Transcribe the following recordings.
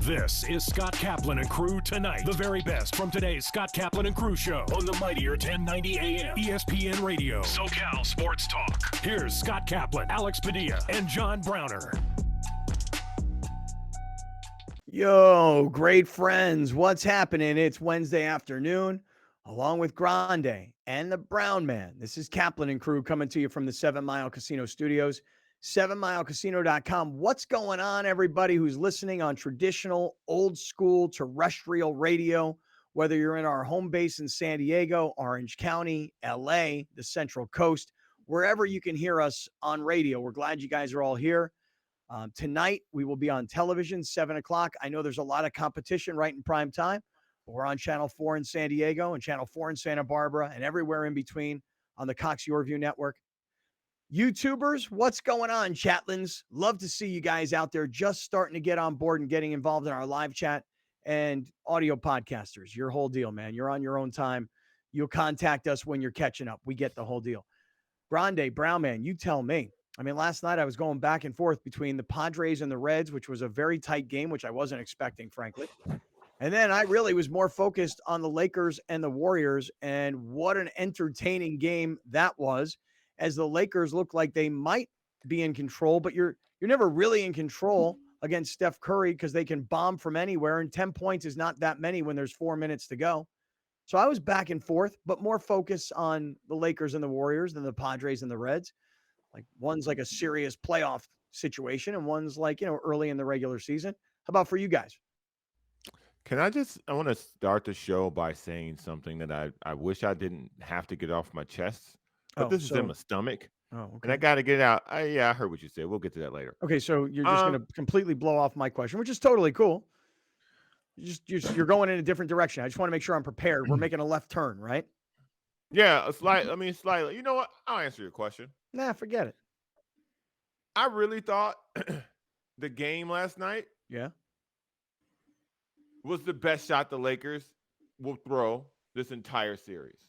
This is Scott Kaplan and Crew Tonight. The very best from today's Scott Kaplan and Crew show on the mightier 1090 AM ESPN Radio. SoCal Sports Talk. Here's Scott Kaplan, Alex Padilla, and John Browner. Yo, great friends. What's happening? It's Wednesday afternoon, along with Grande and the Brown Man. This is Kaplan and Crew coming to you from the 7 Mile Casino Studios. 7milecasino.com. What's going on, everybody who's listening on traditional, old school, terrestrial radio, whether you're in our home base in San Diego, Orange County, LA, the Central Coast, wherever you can hear us on radio. We're glad you guys are all here. Tonight, we will be on television, 7 o'clock. I know there's a lot of competition right in prime time, but we're on Channel 4 in San Diego and Channel 4 in Santa Barbara and everywhere in between on the Cox YurView network. YouTubers, what's going on, chatlins? Love to see you guys out there just starting to get on board and getting involved in our live chat. And audio podcasters, your whole deal, man. You're on your own time. You'll contact us when you're catching up. We get the whole deal. Grande, Brown Man, you tell me. I mean, last night I was going back and forth between the Padres and the Reds, which was a very tight game, which I wasn't expecting, frankly. And then I really was more focused on the Lakers and the Warriors, and what an entertaining game that was, as the Lakers look like they might be in control, but you're never really in control against Steph Curry because they can bomb from anywhere, and 10 points is not that many when there's 4 minutes to go. So I was back and forth, but more focus on the Lakers and the Warriors than the Padres and the Reds. Like, one's like a serious playoff situation, and one's like, early in the regular season. How about for you guys? I want to start the show by saying something that I wish I didn't have to get off my chest. But this is in my stomach. Oh, okay. And I got to get it out. I heard what you said. We'll get to that later. Okay, so you're just going to completely blow off my question, which is totally cool. You're going in a different direction. I just want to make sure I'm prepared. We're making a left turn, right? Yeah, slightly. You know what? I'll answer your question. Nah, forget it. I really thought the game last night was the best shot the Lakers will throw this entire series.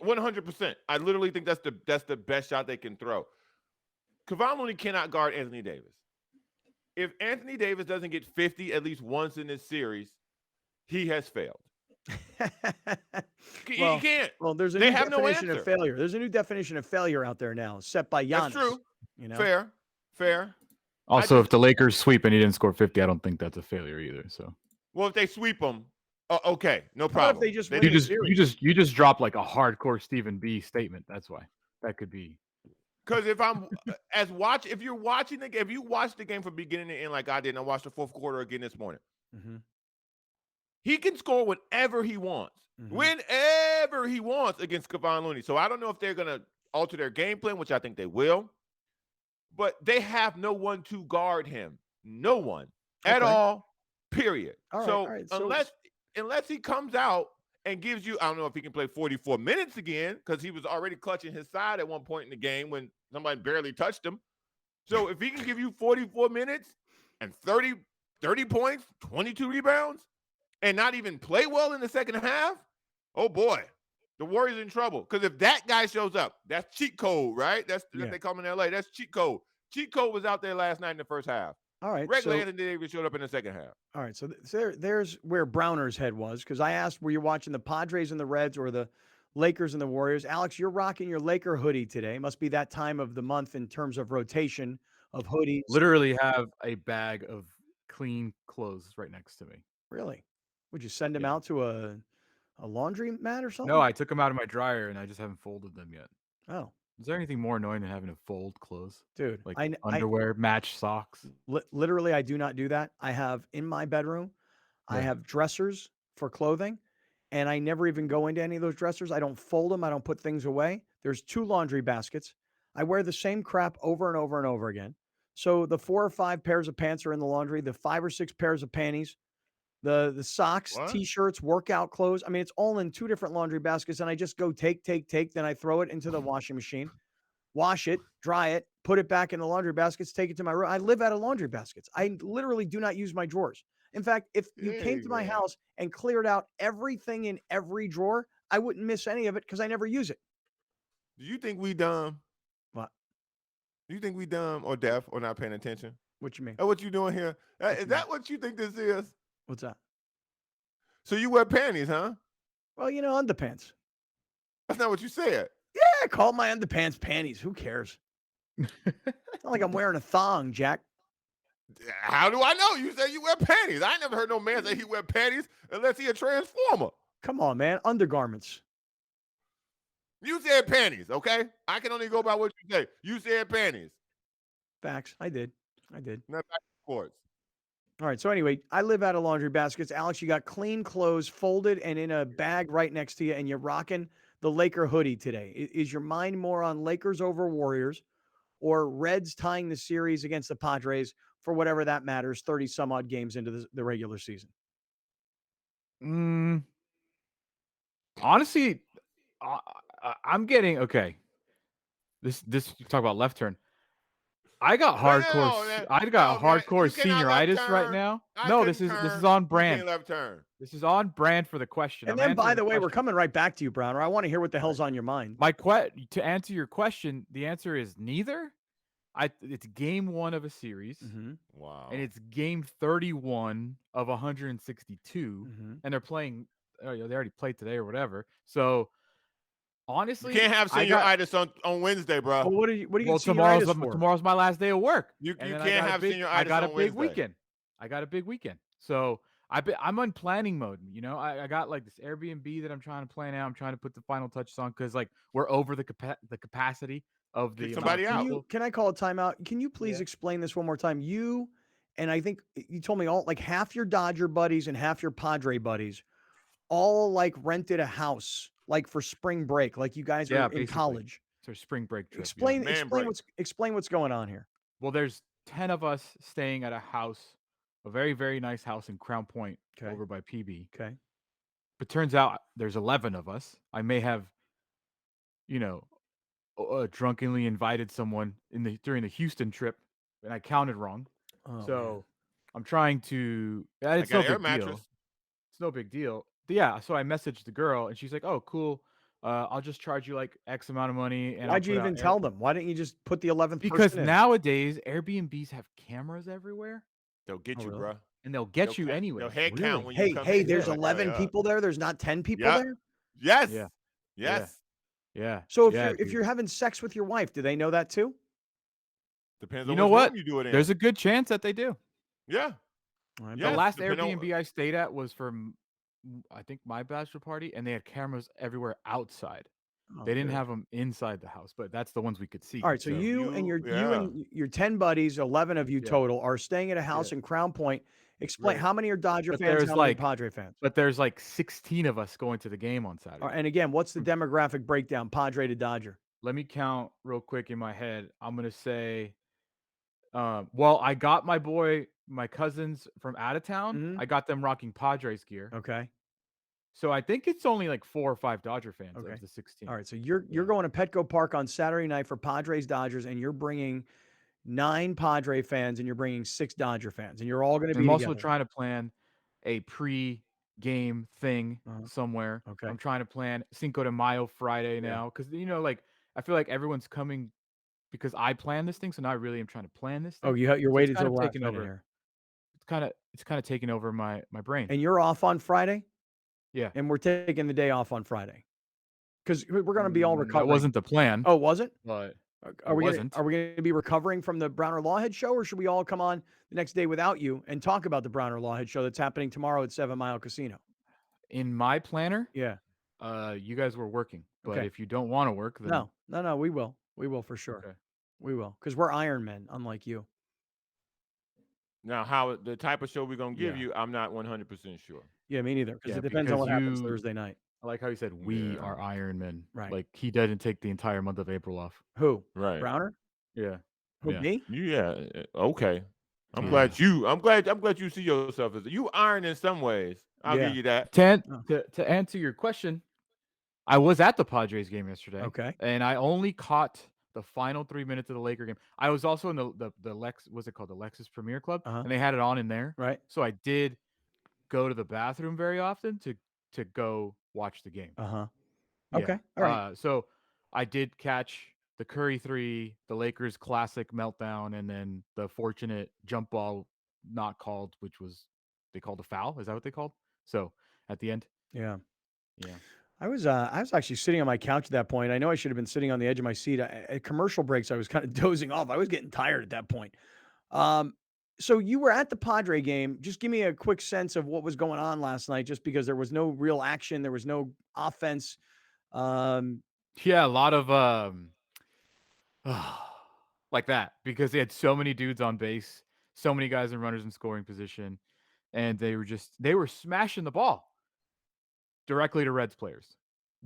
100%. I literally think that's the best shot they can throw. Kevon Looney cannot guard Anthony Davis. If Anthony Davis doesn't get 50 at least once in this series, he has failed. He can't. Well, there's a new definition of failure. There's a new definition of failure out there now, set by Giannis. That's true. Fair. Also, if the Lakers sweep and he didn't score 50, I don't think that's a failure either. So, well, if they sweep them, okay, no problem. If they just win the series? you just dropped like a hardcore Stephen B statement. That's why that could be. Because if you watch the game from beginning to end like I did, and I watched the fourth quarter again this morning, he can score whenever he wants, whenever he wants against Kevon Looney. So I don't know if they're gonna alter their game plan, which I think they will, but they have no one to guard him, no one at all. Period. All right. Unless he comes out and gives you, I don't know if he can play 44 minutes again, because he was already clutching his side at one point in the game when somebody barely touched him. So if he can give you 44 minutes and 30 points, 22 rebounds, and not even play well in the second half, oh boy, the Warriors are in trouble. Because if that guy shows up, that's cheat code, right? That's what they call him in LA. That's cheat code. Cheat code was out there last night in the first half. All right. Regular Anthony Davis showed up in the second half. All right. So there's where Browner's head was, because I asked, were you watching the Padres and the Reds or the Lakers and the Warriors? Alex, you're rocking your Laker hoodie today. Must be that time of the month in terms of rotation of hoodies. Literally have a bag of clean clothes right next to me. Really? Would you send them out to a laundry mat or something? No, I took them out of my dryer and I just haven't folded them yet. Oh. Is there anything more annoying than having to fold clothes? Dude, like underwear, match socks? Literally, I do not do that. I have in my bedroom, I have dressers for clothing, and I never even go into any of those dressers. I don't fold them. I don't put things away. There's 2 laundry baskets. I wear the same crap over and over and over again. So the 4 or 5 pairs of pants are in the laundry, the 5 or 6 pairs of panties, the socks, T-shirts, workout clothes. I mean, it's all in 2 different laundry baskets, and I just go take. Then I throw it into the washing machine, wash it, dry it, put it back in the laundry baskets, take it to my room. I live out of laundry baskets. I literally do not use my drawers. In fact, if you came to my house and cleared out everything in every drawer, I wouldn't miss any of it because I never use it. Do you think we dumb? What? Do you think we dumb or deaf or not paying attention? What you mean? What you doing here? Is that what you think this is? What's that? So you wear panties, huh? Well, underpants. That's not what you said. Yeah, call my underpants panties. Who cares? It's not like I'm wearing a thong, Jack. How do I know? You say you wear panties. I ain't never heard no man say he wear panties unless he a transformer. Come on, man. Undergarments. You said panties, okay? I can only go by what you say. You said panties. Facts. I did. Not back to sports. All right. So anyway, I live out of laundry baskets. Alex, you got clean clothes folded and in a bag right next to you, and you're rocking the Laker hoodie today. Is your mind more on Lakers over Warriors or Reds tying the series against the Padres for whatever that matters, 30 some odd games into the regular season? Honestly, I'm getting okay. This you talk about left turn. I got hardcore. I got hardcore senioritis right now. No, this is on brand. Left turn. This is on brand for the question. And then, by the way, we're coming right back to you, Browner. I want to hear what the hell's on your mind. To answer your question, the answer is neither. It's game 1 of a series. Mm-hmm. Wow. And it's game 31 of 162. Mm-hmm. And they're playing. They already played today or whatever. So honestly, you can't have senioritis on Wednesday, bro. Well, what do you tomorrow's my last day of work. You can't have senioritis. I got a big weekend. So I'm on planning mode. I got like this Airbnb that I'm trying to plan out. I'm trying to put the final touches on because like we're over the capacity of the somebody out. Can I call a timeout? Can you please explain this one more time? You and I think you told me all like half your Dodger buddies and half your Padre buddies all like rented a house like for spring break, like you guys were in college. It's our spring break trip. Explain what's going on here. Well, there's 10 of us staying at a house, a very, very nice house in Crown Point over by PB. Okay. But turns out there's 11 of us. I may have, drunkenly invited someone during the Houston trip, and I counted wrong. Man. I'm trying to. It's no big deal. It's no big deal. But yeah, so I messaged the girl, and she's like, "Oh, cool. I'll just charge you like X amount of money." And why'd you even tell them? Why didn't you just put the 11th? Because nowadays Airbnbs have cameras everywhere. They'll get you, bro. And they'll get you anyway. They'll head count when you come in. There's 11 people there. There's not 10 people there. Yes. Yeah. Yes. Yeah. So if you're having sex with your wife, do they know that too? Depends on what room you do it in. There's a good chance that they do. Yeah. The last Airbnb I stayed at was for, I think, my bachelor party, and they had cameras everywhere outside. They didn't have them inside the house, but that's the ones we could see. All right, so you and your 10 buddies, 11 of you total, are staying at a house in Crown Point. Explain how many are Dodger fans, how many Padre fans? But there's like 16 of us going to the game on Saturday. And again, what's the demographic breakdown, Padre to Dodger? Let me count real quick in my head. I'm going to say, I got my cousins from out of town. Mm-hmm. I got them rocking Padres gear. Okay. So I think it's only like 4 or 5 Dodger fans of the 16. All right, so you're going to Petco Park on Saturday night for Padres Dodgers, and you're bringing 9 Padre fans and you're bringing 6 Dodger fans, and you're all going to be I'm also together. Trying to plan a pre-game thing somewhere. Okay. I'm trying to plan Cinco de Mayo Friday now because I feel like everyone's coming because I plan this thing, so now I really am trying to plan this thing. Oh, you're waiting until last minute here. It's kind of taking over my brain. And you're off on Friday? Yeah. And we're taking the day off on Friday because we're going to be all recovering. That wasn't the plan. Oh, was it? But are we going to be recovering from the Browner Lawhead show, or should we all come on the next day without you and talk about the Browner Lawhead show that's happening tomorrow at 7 Mile Casino? In my planner, you guys were working, but if you don't want to work, then no, we will for sure. Okay. We will, because we're Iron Men, unlike you. Now, how the type of show we're gonna give you, I'm not 100% sure. Yeah, me neither, because it depends on what happens Thursday night. I like how you said we are Iron Men. Right. Like he doesn't take the entire month of April off. Who? Right. Browner? Yeah. Who, me? Yeah. Okay. I'm glad you see yourself as you iron in some ways. I'll give you that. To answer your question, I was at the Padres game yesterday. Okay. And I only caught the final 3 minutes of the Laker game. I was also in the what's it called? The Lexus Premier Club. And they had it on in there. Right. So I did go to the bathroom very often to go watch the game. Okay. All right. So I did catch the Curry 3, the Lakers classic meltdown, and then the fortunate jump ball not called, which was they called a foul. Is that what they called? So at the end, Yeah. yeah. I was actually sitting on my couch at that point. I know I should have been sitting on the edge of my seat. At commercial breaks, I was kind of dozing off. I was getting tired at that point. So you were at the Padre game. Just give me a quick sense of what was going on last night, just because there was no real action, there was no offense. Yeah, a lot of like that, because they had so many dudes on base, so many guys and runners in scoring position, and they were smashing the ball directly to Reds players.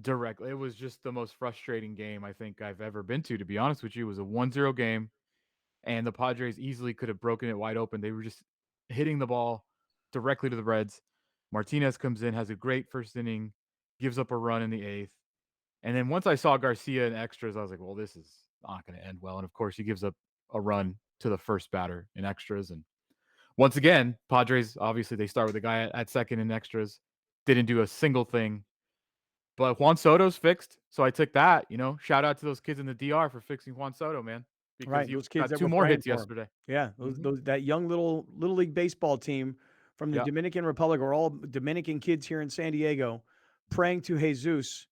Directly. It was just the most frustrating game I think I've ever been to be honest with you. It was a 1-0 game, and the Padres easily could have broken it wide open. They were just hitting the ball directly to the Reds. Martinez comes in, has a great first inning, gives up a run in the 8th. And then once I saw Garcia in extras, I was like, well, this is not going to end well. And of course, he gives up a run to the first batter in extras. And once again, Padres, obviously, they start with a guy at second in extras, didn't do a single thing. But Juan Soto's fixed. So I took that, shout out to those kids in the DR for fixing Juan Soto, man. Because those kids got 2 more hits yesterday. Yeah, that young little league baseball team from the Dominican Republic are all Dominican kids here in San Diego praying to Jesus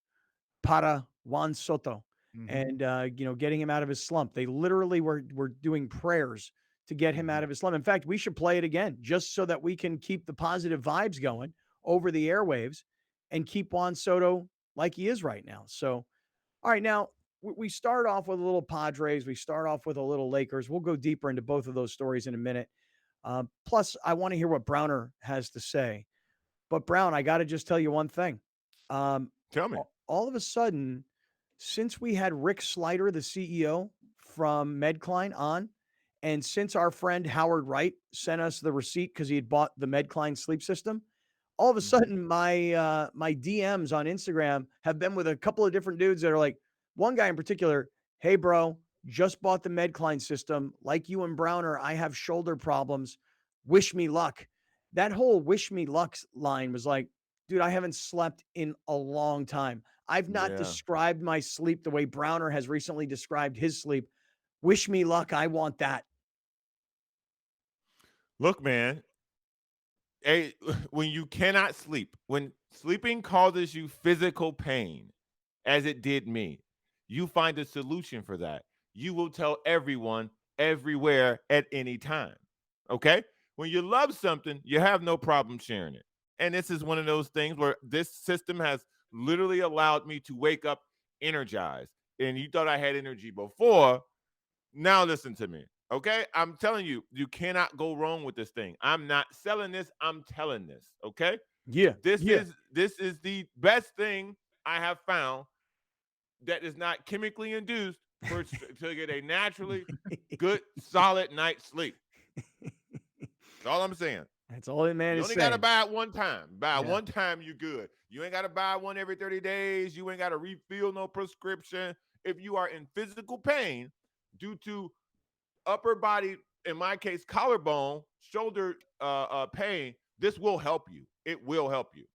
para Juan Soto and getting him out of his slump. They literally were doing prayers to get him out of his slump. In fact, we should play it again just so that we can keep the positive vibes going over the airwaves and keep Juan Soto like he is right now. So, all right, now we start off with a little Padres. We start off with a little Lakers. We'll go deeper into both of those stories in a minute. Plus, I want to hear what Browner has to say. But Brown, I got to just tell you one thing. Tell me. All of a sudden, since we had Rick Slider, the CEO from MedCline on, and since our friend Howard Wright sent us the receipt because he had bought the MedCline sleep system, all of a sudden my DMs on Instagram have been with a couple of different dudes that are like, one guy in particular, hey, bro, just bought the MedCline system. Like you and Browner, I have shoulder problems. Wish me luck. That whole wish me luck line was like, dude, I haven't slept in a long time. I've not described my sleep the way Browner has recently described his sleep. Wish me luck. I want that. Look, man, when you cannot sleep, when sleeping causes you physical pain, as it did me, you find a solution for that. You will tell everyone, everywhere, at any time. Okay? When you love something, you have no problem sharing it. And this is one of those things where this system has literally allowed me to wake up energized. And you thought I had energy before. Now listen to me. Okay? I'm telling you, you cannot go wrong with this thing. I'm not selling this. I'm telling this. Okay? Yeah. This is the best thing I have found that is not chemically induced to get a naturally good, solid night's sleep. That's all I'm saying. That's all that man you is saying. You only got to buy it one time. Buy it one time, you're good. You ain't got to buy one every 30 days. You ain't got to refill no prescription. If you are in physical pain due to upper body, in my case, collarbone, shoulder pain, this will help you. It will help you,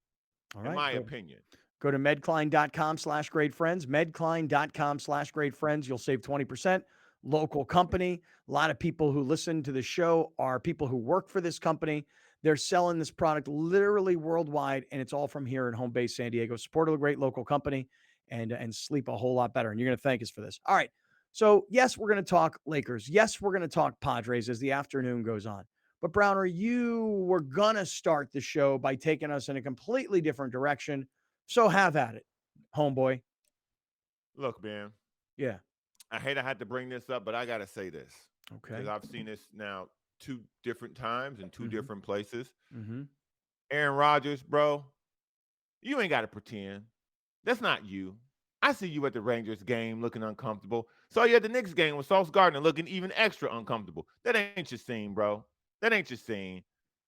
in my opinion. Go to medcline.com/greatfriends, medcline.com/greatfriends. You'll save 20%. Local company. A lot of people who listen to the show are people who work for this company. They're selling this product literally worldwide, and it's all from here in home base San Diego. Support a great local company and sleep a whole lot better. And you're going to thank us for this. All right. So, yes, we're going to talk Lakers. Yes, we're going to talk Padres as the afternoon goes on. But, Browner, you were going to start the show by taking us in a completely different direction. So have at it, homeboy. Look, man. Yeah. I hate I had to bring this up, but I got to say this. Okay. Because I've seen this now 2 different times in 2 different places. Mm-hmm. Aaron Rodgers, bro, you ain't got to pretend. That's not you. I see you at the Rangers game looking uncomfortable. Saw you at the Knicks game with Sauce Gardner looking even extra uncomfortable. That ain't your scene, bro. That ain't your scene.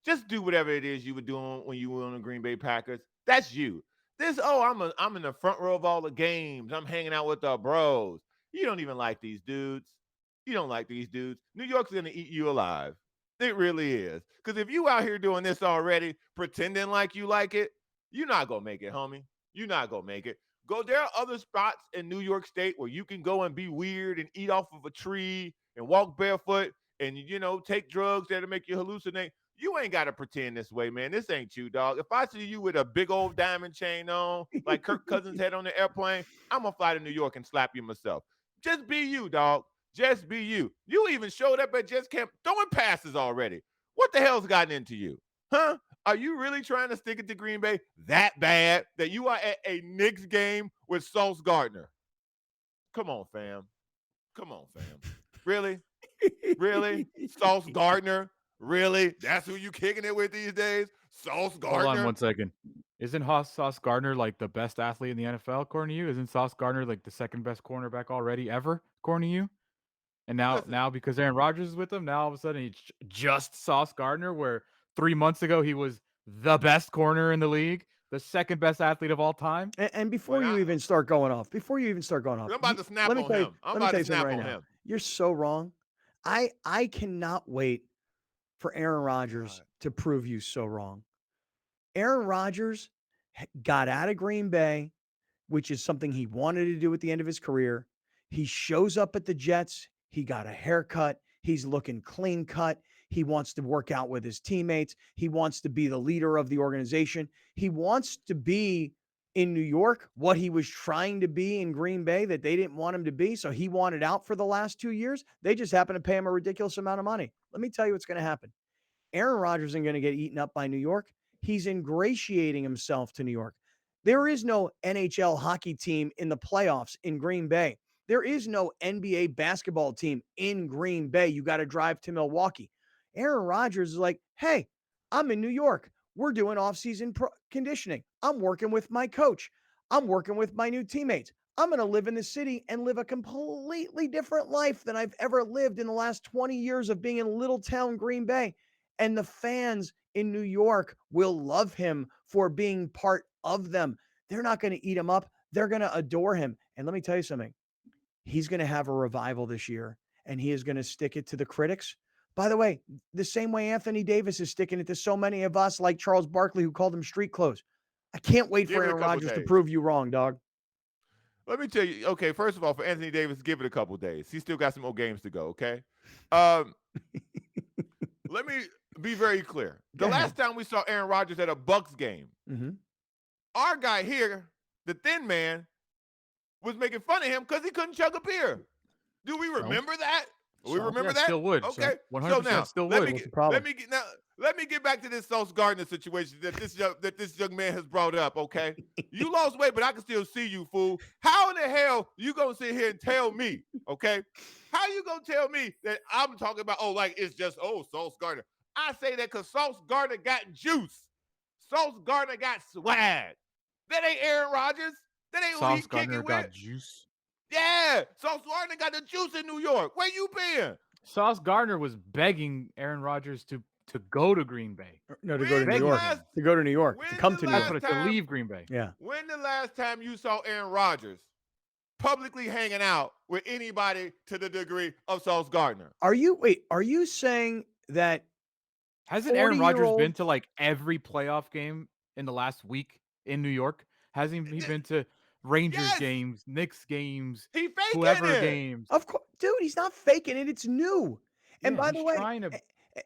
Just do whatever it is you were doing when you were on the Green Bay Packers. That's you. I'm in the front row of all the games. I'm hanging out with the bros. You don't even like these dudes. You don't like these dudes. New York's going to eat you alive. It really is. Because if you out here doing this already, pretending like you like it, you're not going to make it, homie. You're not going to make it. There are other spots in New York State where you can go and be weird and eat off of a tree and walk barefoot and, take drugs that'll make you hallucinate. You ain't got to pretend this way, man. This ain't you, dog. If I see you with a big old diamond chain on, like Kirk Cousins had on the airplane, I'm going to fly to New York and slap you myself. Just be you, dog. Just be you. You even showed up at Just Camp throwing passes already. What the hell's gotten into you? Huh? Are you really trying to stick it to Green Bay that bad that you are at a Knicks game with Sauce Gardner? Come on, fam. Come on, fam. Really? Really? Sauce Gardner? Really? That's who you kicking it with these days? Sauce Gardner? Hold on 1 second. Isn't Sauce Gardner like the best athlete in the NFL, according to you? Isn't Sauce Gardner like the second best cornerback already ever, according to you? And now because Aaron Rodgers is with him, now all of a sudden he's just Sauce Gardner, where 3 months ago he was the best corner in the league, the second best athlete of all time. And before you even start going off, I'm about to snap on him. I'm about to snap on him. You're so wrong. I cannot wait for Aaron Rodgers to prove you so wrong. Aaron Rodgers got out of Green Bay, which is something he wanted to do at the end of his career. He shows up at the Jets. He got a haircut. He's looking clean cut. He wants to work out with his teammates. He wants to be the leader of the organization. He wants to be in New York what he was trying to be in Green Bay that they didn't want him to be. So he wanted out for the last 2 years. They just happened to pay him a ridiculous amount of money. Let me tell you what's going to happen. Aaron Rodgers isn't going to get eaten up by New York. He's ingratiating himself to New York. There is no NHL hockey team in the playoffs in Green Bay. There is no NBA basketball team in Green Bay. You got to drive to Milwaukee. Aaron Rodgers is like, hey, I'm in New York. We're doing off-season conditioning. I'm working with my coach. I'm working with my new teammates. I'm going to live in the city and live a completely different life than I've ever lived in the last 20 years of being in little town Green Bay. And the fans in New York will love him for being part of them. They're not going to eat him up. They're going to adore him. And let me tell you something. He's going to have a revival this year, and he is going to stick it to the critics. By the way, the same way Anthony Davis is sticking it to so many of us, like Charles Barkley, who called him street clothes. I can't wait for Aaron Rodgers to prove you wrong, dog. Let me tell you, okay, first of all, for Anthony Davis, give it a couple days. He's still got some more games to go, okay? Let me be very clear. The last time we saw Aaron Rodgers at a Bucs game, our guy here, the thin man, was making fun of him because he couldn't chug a beer. Do we remember that? We remember that? Still would. Okay. 100% so now, still would. Let me get back to this Sauce Gardner situation that this young man has brought up, okay? You lost weight, but I can still see you, fool. How in the hell you gonna sit here and tell me, okay? How you gonna tell me that I'm talking about, it's just, Sauce Gardner? I say that because Sauce Gardner got juice. Sauce Gardner got swag. That ain't Aaron Rodgers. That ain't who he's kicking with. Sauce Gardner got juice. Yeah, Sauce Gardner got the juice in New York. Where you been? Sauce Gardner was begging Aaron Rodgers to go to Green Bay. No, to go to New York. To go to New York. To come to New York. To leave Green Bay. Yeah. When the last time you saw Aaron Rodgers publicly hanging out with anybody to the degree of Sauce Gardner? Are you saying that hasn't Aaron Rodgers been to like every playoff game in the last week in New York? Hasn't he been to Rangers games, Knicks games, whoever games? Of course, dude, he's not faking it. It's new. And by the way,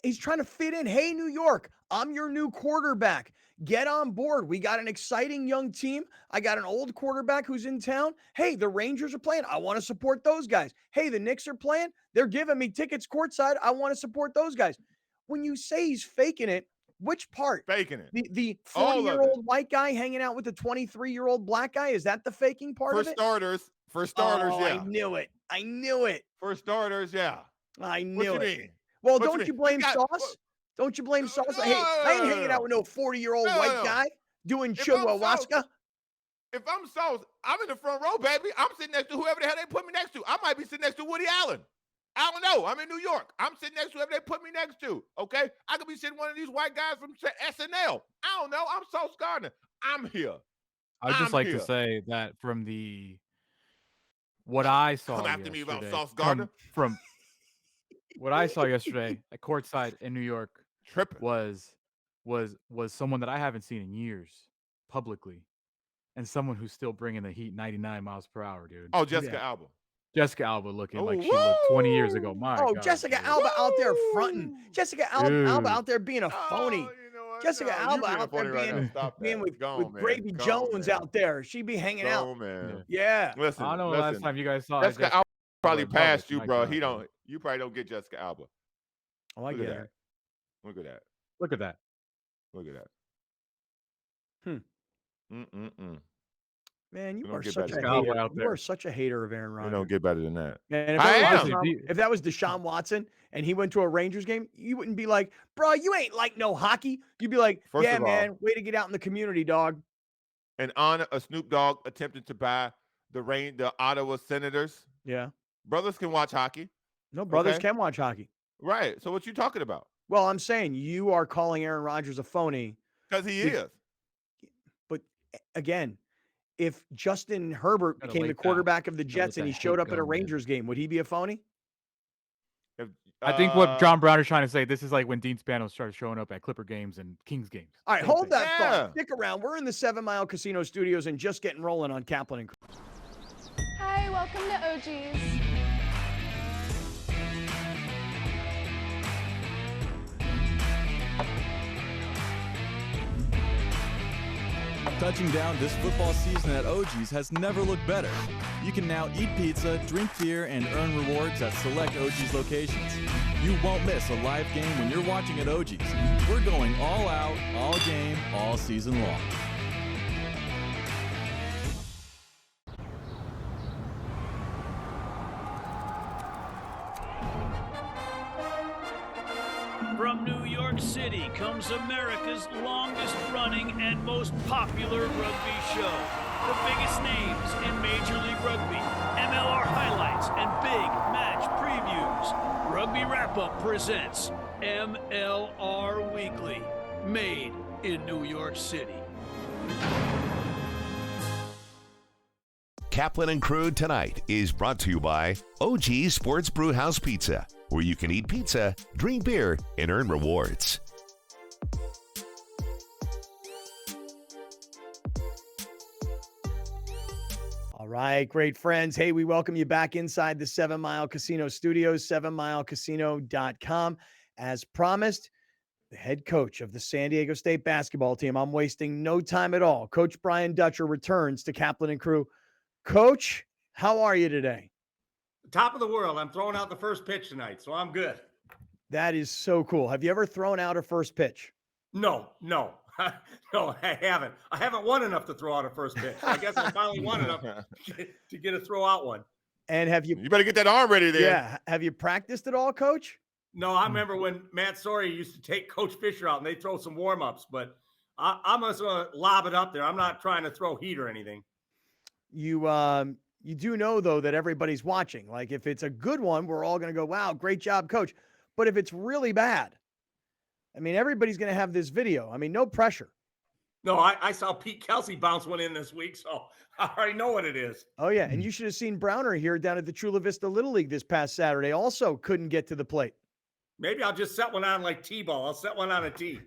he's trying to fit in. Hey, New York, I'm your new quarterback. Get on board. We got an exciting young team. I got an old quarterback who's in town. Hey, the Rangers are playing. I want to support those guys. Hey, the Knicks are playing. They're giving me tickets courtside. I want to support those guys. When you say he's faking it, which part? Faking it. The 40-year-old white guy hanging out with the 23-year-old black guy? Is that the faking part of it? For starters, yeah. I knew it. For starters, yeah. I knew it. Mean? Well, don't you blame Sauce? Don't you blame Sauce? Hey, I ain't hanging out with no 40-year-old white guy doing ayahuasca. If I'm Sauce, I'm in the front row, baby. I'm sitting next to whoever the hell they put me next to. I might be sitting next to Woody Allen. I don't know. I'm in New York. I'm sitting next to whoever they put me next to, okay? I could be sitting one of these white guys from SNL. I don't know. I'm Sauce Gardner. I'm here. I'd just like to say that from what I saw Come after me about Sauce Gardner. From what I saw yesterday at courtside in New York was someone that I haven't seen in years publicly, and someone who's still bringing the heat 99 miles per hour, dude. Oh, Jessica Alba. Jessica Alba looking like she looked 20 years ago. My God. Jessica Alba out there fronting. Jessica Alba out there being a phony. You know what? Jessica Alba being out there being with Gravy Jones out there. She'd be hanging out. Man. Yeah. Listen, I don't know last time you guys saw Jessica Alba probably passed you, bro. You probably don't get Jessica Alba. Oh, I get it. Look at that. Look at that. Look at that. Man, you are such a hater. You are such a hater of Aaron Rodgers. You don't get better than that. Man, if that was Deshaun Watson and he went to a Rangers game, you wouldn't be like, bro, you ain't like no hockey. You'd be like, man, way to get out in the community, dog. And on a Snoop Dogg attempted to buy the Ottawa Senators. Yeah. Brothers can watch hockey. No, brothers can watch hockey. Right. So what you talking about? Well, I'm saying you are calling Aaron Rodgers a phony. Because he is. But again, if Justin Herbert became the quarterback of the Jets and he showed up at a Rangers game, would he be a phony? I think what John Brown is trying to say, this is like when Dean Spanos started showing up at Clipper games and Kings games. All right, hold that thought. Stick around. We're in the 7 Mile Casino Studios and just getting rolling on Kaplan and Crew. Hi, welcome to OG's. Touching down this football season at OG's has never looked better. You can now eat pizza, drink beer, and earn rewards at select OG's locations. You won't miss a live game when you're watching at OG's. We're going all out, all game, all season long. From New York City comes America's longest running and most popular rugby show. The biggest names in Major League Rugby, MLR highlights, and big match previews. Rugby Wrap-Up presents MLR Weekly, made in New York City. Kaplan and Crew Tonight is brought to you by OG Sports Brewhouse Pizza, where you can eat pizza, drink beer, and earn rewards. All right, great friends. Hey, we welcome you back inside the 7 Mile Casino Studios, 7milecasino.com. As promised, the head coach of the San Diego State basketball team, I'm wasting no time at all. Coach Brian Dutcher returns to Kaplan and Crew. Coach, how are you today? Top of the world. I'm throwing out the first pitch tonight, so I'm good. That is so cool. Have you ever thrown out a first pitch? No, no, I haven't. I haven't won enough to throw out a first pitch. I guess I finally won enough to get a throw out one. And have you? You better get that arm ready there. Yeah. Have you practiced at all, Coach? No, I remember when Matt Sorey used to take Coach Fisher out and they throw some warm-ups, but I'm just going to lob it up there. I'm not trying to throw heat or anything. You do know, though, that everybody's watching. Like, if it's a good one, we're all going to go, wow, great job, Coach. But if it's really bad, I mean, everybody's going to have this video. I mean, no pressure. No, I saw Pete Kelsey bounce one in this week, so I already know what it is. Oh, yeah, and you should have seen Browner here down at the Chula Vista Little League this past Saturday. Also couldn't get to the plate. Maybe I'll just set one on like T-ball. I'll set one on a tee.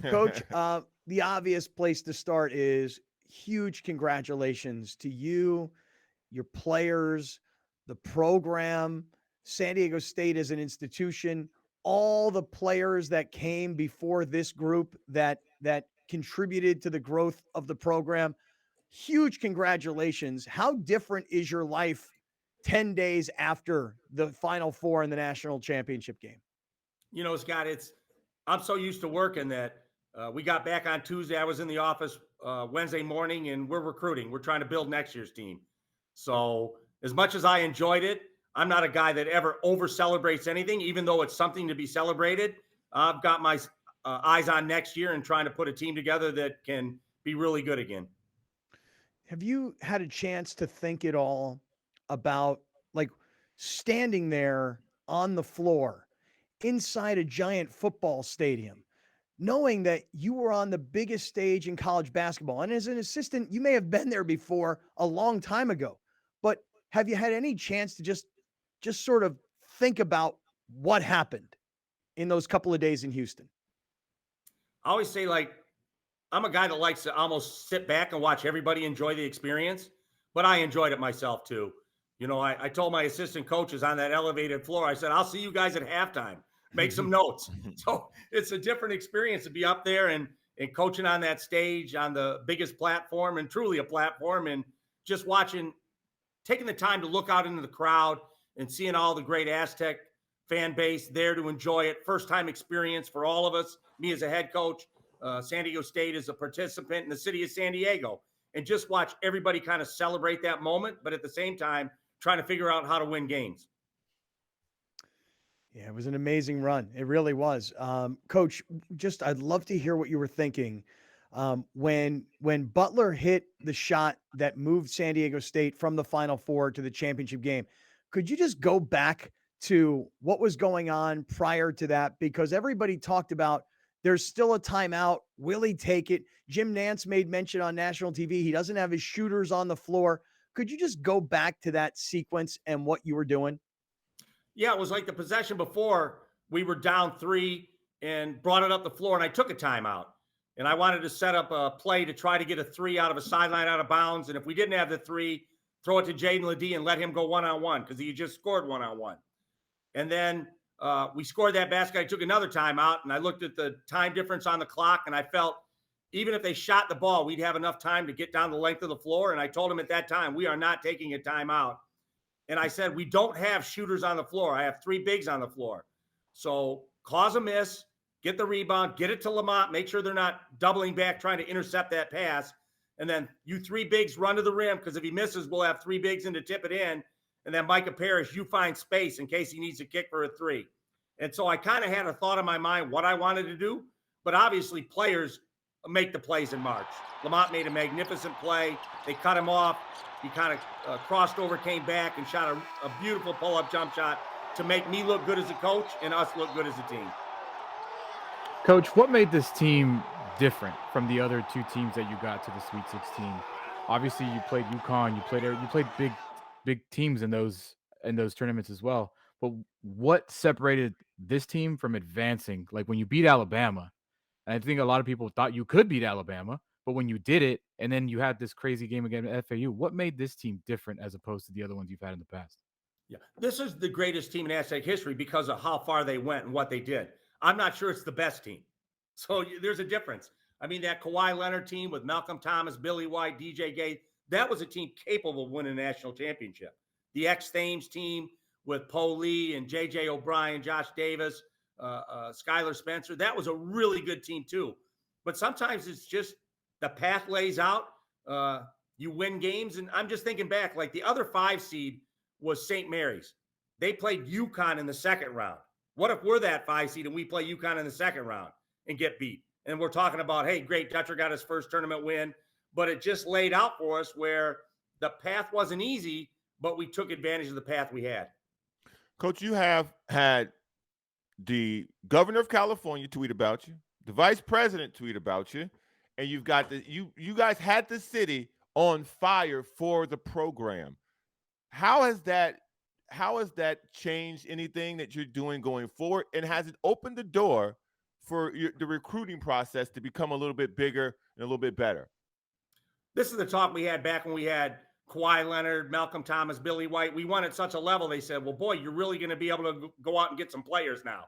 Coach, the obvious place to start is huge congratulations to you, your players, the program, San Diego State as an institution, all the players that came before this group that contributed to the growth of the program. Huge congratulations. How different is your life 10 days after the Final Four in the national championship game? You know, Scott, I'm so used to working that we got back on Tuesday. I was in the office Wednesday morning, and we're recruiting. We're trying to build next year's team. So as much as I enjoyed it, I'm not a guy that ever over-celebrates anything, even though it's something to be celebrated. I've got my eyes on next year and trying to put a team together that can be really good again. Have you had a chance to think at all about, like, standing there on the floor inside a giant football stadium, knowing that you were on the biggest stage in college basketball? And as an assistant, you may have been there before a long time ago, but have you had any chance to just sort of think about what happened in those couple of days in Houston? I always say, like, I'm a guy that likes to almost sit back and watch everybody enjoy the experience, but I enjoyed it myself too. You know, I told my assistant coaches on that elevated floor, I said, I'll see you guys at halftime. Make some notes. So it's a different experience to be up there and coaching on that stage on the biggest platform, and truly a platform, and just watching, taking the time to look out into the crowd and seeing all the great Aztec fan base there to enjoy it. First time experience for all of us, me as a head coach, San Diego State as a participant in the city of San Diego, and just watch everybody kind of celebrate that moment, but at the same time, trying to figure out how to win games. Yeah, it was an amazing run. It really was. Coach, just I'd love to hear what you were thinking when Butler hit the shot that moved San Diego State from the Final Four to the championship game. Could you just go back to what was going on prior to that? Because everybody talked about there's still a timeout. Will he take it? Jim Nantz made mention on national TV. He doesn't have his shooters on the floor. Could you just go back to that sequence and what you were doing? Yeah, it was like the possession before. We were down 3 and brought it up the floor, and I took a timeout. And I wanted to set up a play to try to get a 3 out of a sideline out of bounds. And if we didn't have the 3, throw it to Jaden Ledee and let him go one-on-one because he just scored one-on-one. And then we scored that basket. I took another timeout, and I looked at the time difference on the clock, and I felt even if they shot the ball, we'd have enough time to get down the length of the floor. And I told him at that time, we are not taking a timeout. And I said, we don't have shooters on the floor. I have 3 bigs on the floor. So cause a miss, get the rebound, get it to Lamont, make sure they're not doubling back trying to intercept that pass. And then you 3 bigs run to the rim, because if he misses, we'll have 3 bigs in to tip it in. And then Micah Parrish, you find space in case he needs to kick for a 3. And so I kind of had a thought in my mind what I wanted to do. But obviously players make the plays in March. Lamont made a magnificent play. They cut him off. He kind of crossed over, came back, and shot a beautiful pull-up jump shot to make me look good as a coach and us look good as a team. Coach, what made this team different from the other 2 teams that you got to the Sweet 16? Obviously, you played UConn, you played big teams in those tournaments as well. But what separated this team from advancing? Like when you beat Alabama, and I think a lot of people thought you could beat Alabama, but when you did it, and then you had this crazy game against FAU, what made this team different as opposed to the other ones you've had in the past? Yeah, this is the greatest team in Aztec history because of how far they went and what they did. I'm not sure it's the best team. So there's a difference. I mean, that Kawhi Leonard team with Malcolm Thomas, Billy White, DJ Gay, that was a team capable of winning a national championship. The X-Thames team with Poe Lee and J.J. O'Brien, Josh Davis, Skylar Spencer, that was a really good team too. But sometimes it's just the path lays out. You win games. And I'm just thinking back, like the other 5 seed was St. Mary's. They played UConn in the second round. What if we're that 5 seed and we play UConn in the second round and get beat? And we're talking about, hey, great, Dutcher got his first tournament win. But it just laid out for us where the path wasn't easy, but we took advantage of the path we had. Coach, you have had the governor of California tweet about you, the vice president tweet about you, and you've got you guys had the city on fire for the program. How has that changed anything that you're doing going forward? And has it opened the door for the recruiting process to become a little bit bigger and a little bit better? This is the talk we had back when we had Kawhi Leonard, Malcolm Thomas, Billy White. We won at such a level, they said, well, boy, you're really going to be able to go out and get some players now.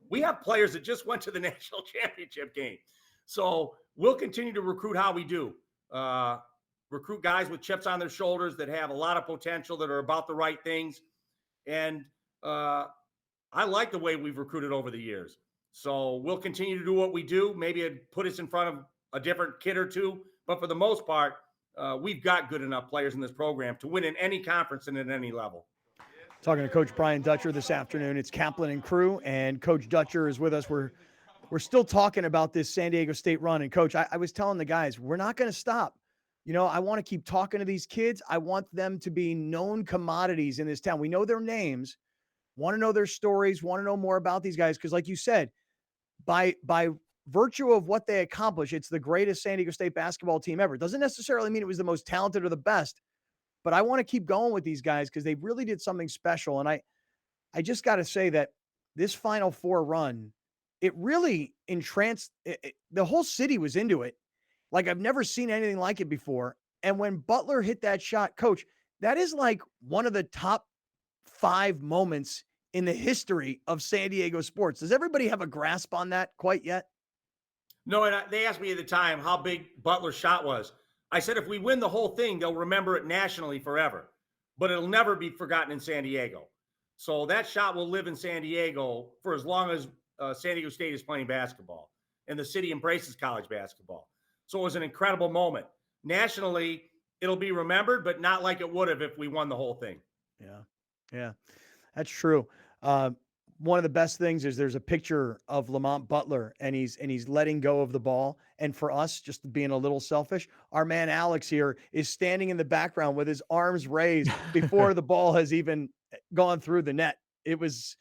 We have players that just went to the national championship game. So we'll continue to recruit how we do. Recruit guys with chips on their shoulders that have a lot of potential, that are about the right things. And I like the way we've recruited over the years. So we'll continue to do what we do. Maybe it put us in front of a different kid or 2. But for the most part, we've got good enough players in this program to win in any conference and at any level. Talking to Coach Brian Dutcher this afternoon. It's Kaplan and Crew, and Coach Dutcher is with us. We're still talking about this San Diego State run. And, Coach, I was telling the guys, we're not going to stop. You know, I want to keep talking to these kids. I want them to be known commodities in this town. We know their names, want to know their stories, want to know more about these guys. Because like you said, by virtue of what they accomplish, it's the greatest San Diego State basketball team ever. It doesn't necessarily mean it was the most talented or the best, but I want to keep going with these guys because they really did something special. And I just got to say that this Final Four run, it really entranced the whole city was into it. Like I've never seen anything like it before. And when Butler hit that shot, Coach, that is like one of the top 5 moments in the history of San Diego sports. Does everybody have a grasp on that quite yet? No, and they asked me at the time how big Butler's shot was. I said, if we win the whole thing, they'll remember it nationally forever, but it'll never be forgotten in San Diego. So that shot will live in San Diego for as long as San Diego State is playing basketball and the city embraces college basketball. So it was an incredible moment. Nationally, it'll be remembered, but not like it would have if we won the whole thing. Yeah, that's true. One of the best things is there's a picture of Lamont Butler and he's letting go of the ball. And for us, just being a little selfish, our man Alex here is standing in the background with his arms raised before the ball has even gone through the net. It was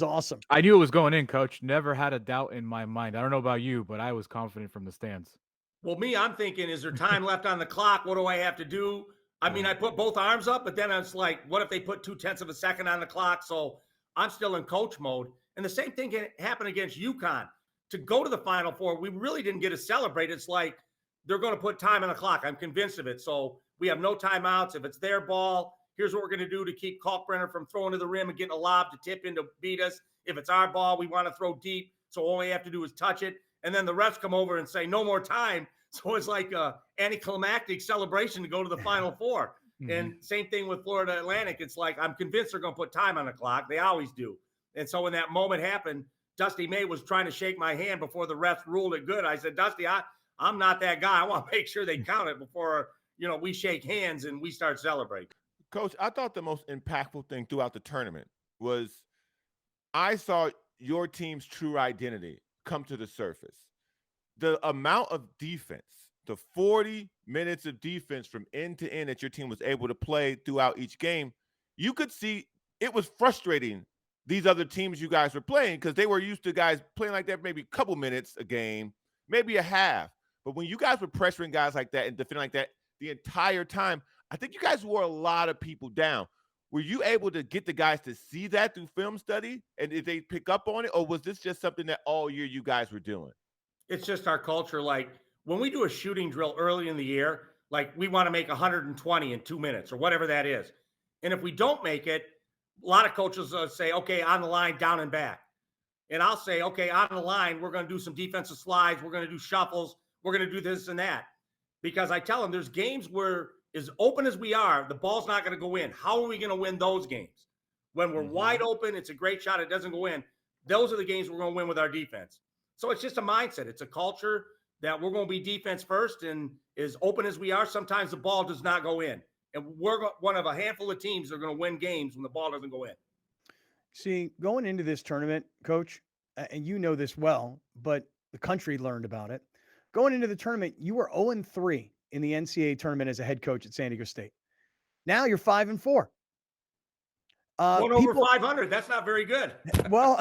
awesome. I knew it was going in, Coach. Never had a doubt in my mind. I don't know about you, but I was confident from the stands. Well, I'm thinking, is there time left on the clock? What do I have to do? I mean, I put both arms up, but then I was like, what if they put 0.2 of a second on the clock? So I'm still in coach mode. And the same thing can happen against UConn. To go to the Final Four, we really didn't get to celebrate. It's like they're going to put time on the clock. I'm convinced of it. So we have no timeouts. If it's their ball, here's what we're going to do to keep Kalkbrenner from throwing to the rim and getting a lob to tip in to beat us. If it's our ball, we want to throw deep. So all we have to do is touch it. And then the refs come over and say, no more time. So it's like a anticlimactic celebration to go to the Final Four. Mm-hmm. And same thing with Florida Atlantic. It's like, I'm convinced they're going to put time on the clock. They always do. And so when that moment happened, Dusty May was trying to shake my hand before the refs ruled it good. I said, Dusty, I'm not that guy. I want to make sure they count it before, we shake hands and we start celebrating. Coach, I thought the most impactful thing throughout the tournament was I saw your team's true identity come to the surface. The amount of defense, the 40 minutes of defense from end to end that your team was able to play throughout each game, you could see it was frustrating these other teams you guys were playing because they were used to guys playing like that maybe a couple minutes a game, maybe a half. But when you guys were pressuring guys like that and defending like that the entire time, I think you guys wore a lot of people down. Were you able to get the guys to see that through film study? And did they pick up on it? Or was this just something that all year you guys were doing? It's just our culture. Like when we do a shooting drill early in the year, like we want to make 120 in 2 minutes or whatever that is. And if we don't make it, a lot of coaches say, okay, on the line, down and back. And I'll say, okay, on the line, we're going to do some defensive slides. We're going to do shuffles. We're going to do this and that. Because I tell them there's games where as open as we are, the ball's not going to go in. How are we going to win those games? When we're wide open, it's a great shot. It doesn't go in. Those are the games we're going to win with our defense. So it's just a mindset. It's a culture that we're going to be defense first. And as open as we are, sometimes the ball does not go in. And we're one of a handful of teams that are going to win games when the ball doesn't go in. See, going into this tournament, Coach, and you know this well, but the country learned about it. Going into the tournament, you were 0-3 in the NCAA tournament as a head coach at San Diego State. Now you're 5-4. One over 500. That's not very good. Well,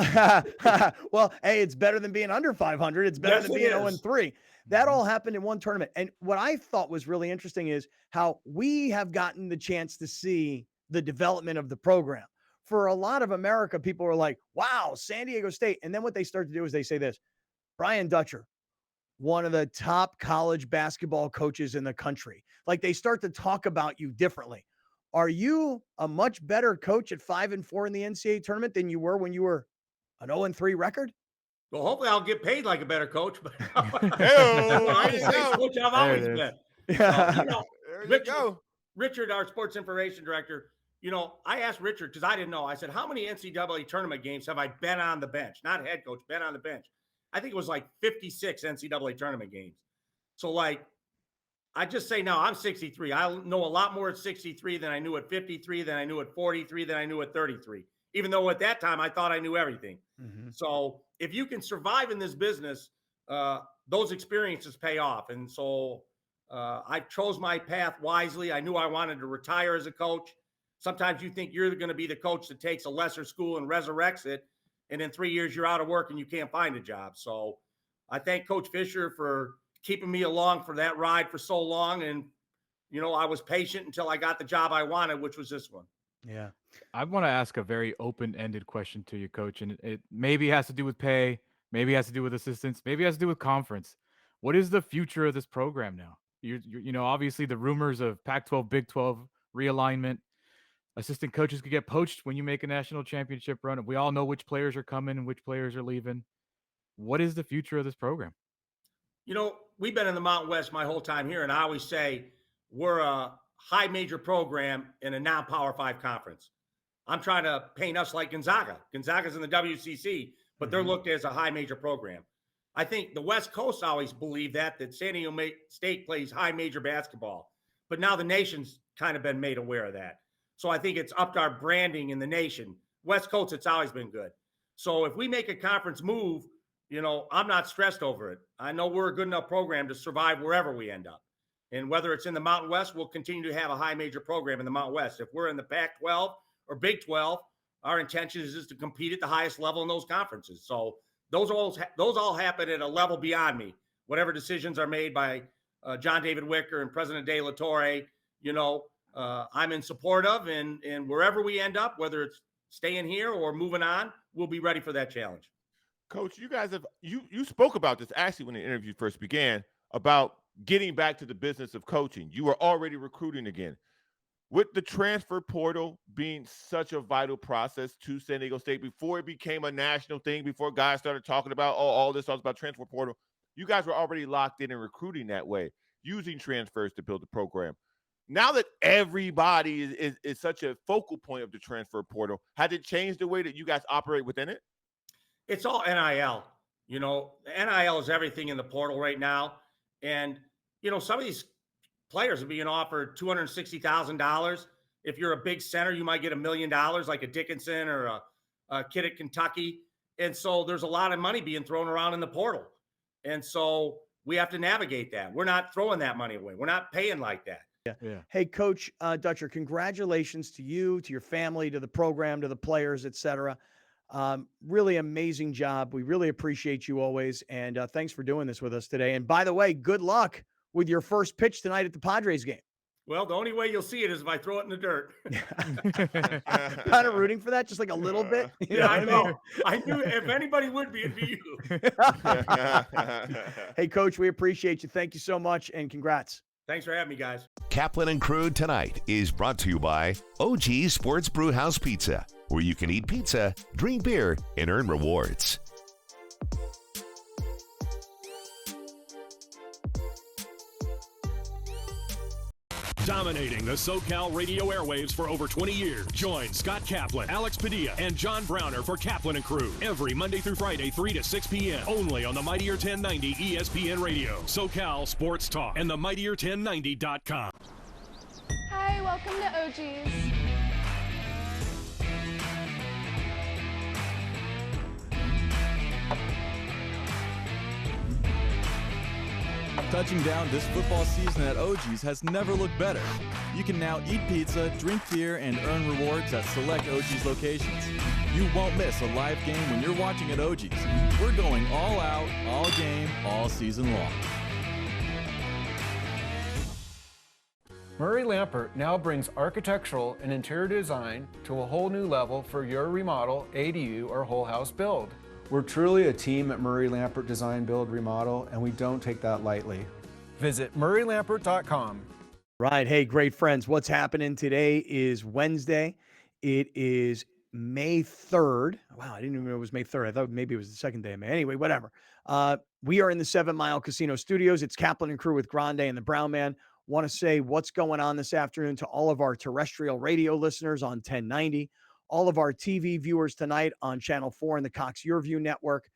hey, it's better than being under 500. It's better than being 0-3. That all happened in one tournament. And what I thought was really interesting is how we have gotten the chance to see the development of the program. For a lot of America, people are like, wow, San Diego State. And then what they start to do is they say this, Brian Dutcher, one of the top college basketball coaches in the country. Like they start to talk about you differently. Are you a much better coach at 5-4 in the NCAA tournament than you were when you were an 0-3 record? Well, hopefully I'll get paid like a better coach. But coach I've always been. Richard, our sports information director, I asked Richard because I didn't know. I said, how many NCAA tournament games have I been on the bench? Not head coach, been on the bench. I think it was like 56 NCAA tournament games. So I just say now I'm 63. I know a lot more at 63 than I knew at 53, than I knew at 43, than I knew at 33. Even though at that time I thought I knew everything. Mm-hmm. So if you can survive in this business, those experiences pay off. And so I chose my path wisely. I knew I wanted to retire as a coach. Sometimes you think you're going to be the coach that takes a lesser school and resurrects it. And in 3 years, you're out of work and you can't find a job. So I thank Coach Fisher for keeping me along for that ride for so long. And, I was patient until I got the job I wanted, which was this one. Yeah. I want to ask a very open-ended question to you, Coach. And it maybe has to do with pay, maybe has to do with assistants, maybe has to do with conference. What is the future of this program now? Obviously the rumors of Pac-12, Big 12 realignment. Assistant coaches could get poached when you make a national championship run. We all know which players are coming and which players are leaving. What is the future of this program? We've been in the Mountain West my whole time here, and I always say we're a high major program in a non-Power 5 conference. I'm trying to paint us like Gonzaga. Gonzaga's in the WCC, but they're looked at as a high major program. I think the West Coast always believed that San Diego State plays high major basketball, but now the nation's kind of been made aware of that. So I think it's upped our branding in the nation. West Coast, it's always been good. So if we make a conference move, I'm not stressed over it. I know we're a good enough program to survive wherever we end up. And whether it's in the Mountain West, we'll continue to have a high major program in the Mountain West. If we're in the Pac-12 or Big 12, our intention is just to compete at the highest level in those conferences. So those all happen at a level beyond me. Whatever decisions are made by John David Wicker and President De La Torre, I'm in support of, and wherever we end up, whether it's staying here or moving on, we'll be ready for that challenge. Coach, you guys have you spoke about this actually when the interview first began about getting back to the business of coaching. You were already recruiting again. With the transfer portal being such a vital process to San Diego State before it became a national thing, before guys started talking about all this talks about transfer portal, you guys were already locked in and recruiting that way, using transfers to build the program. Now that everybody is such a focal point of the transfer portal, has it changed the way that you guys operate within it? It's all NIL. NIL is everything in the portal right now. And, some of these players are being offered $260,000. If you're a big center, you might get $1 million, like a Dickinson or a kid at Kentucky. And so there's a lot of money being thrown around in the portal. And so we have to navigate that. We're not throwing that money away. We're not paying like that. Yeah. Hey, Coach Dutcher, congratulations to you, to your family, to the program, to the players, et cetera. Really amazing job. We really appreciate you always. And thanks for doing this with us today. And by the way, good luck with your first pitch tonight at the Padres game. Well, the only way you'll see it is if I throw it in the dirt. Kind of rooting for that, just like a little bit. I know. I knew if anybody would be, it'd be you. Hey, Coach, we appreciate you. Thank you so much, and congrats. Thanks for having me, guys. Kaplan and Crew Tonight is brought to you by OG Sports Brewhouse Pizza, where you can eat pizza, drink beer, and earn rewards. Dominating the SoCal radio airwaves for over 20 years. Join Scott Kaplan, Alex Padilla, and John Browner for Kaplan and Crew every Monday through Friday, 3 to 6 p.m. only on the Mightier 1090 ESPN Radio, SoCal Sports Talk, and the Mightier1090.com. Hi, welcome to OG's. Touching down this football season at OG's has never looked better. You can now eat pizza, drink beer, and earn rewards at select OG's locations. You won't miss a live game when you're watching at OG's. We're going all out, all game, all season long. Murray Lampert now brings architectural and interior design to a whole new level for your remodel, ADU, or whole house build. We're truly a team at Murray Lampert Design, Build, Remodel, and we don't take that lightly. Visit murraylampert.com. Right. Hey, great friends. What's happening today is Wednesday. It is May 3rd. Wow, I didn't even know it was May 3rd. I thought maybe it was the second day of May. Anyway, whatever. We are in the 7 Mile Casino Studios. It's Kaplan and Crew with Grande and the Brown Man. Want to say what's going on this afternoon to all of our terrestrial radio listeners on 1090. All of our TV viewers tonight on Channel 4 and the Cox YurView Network,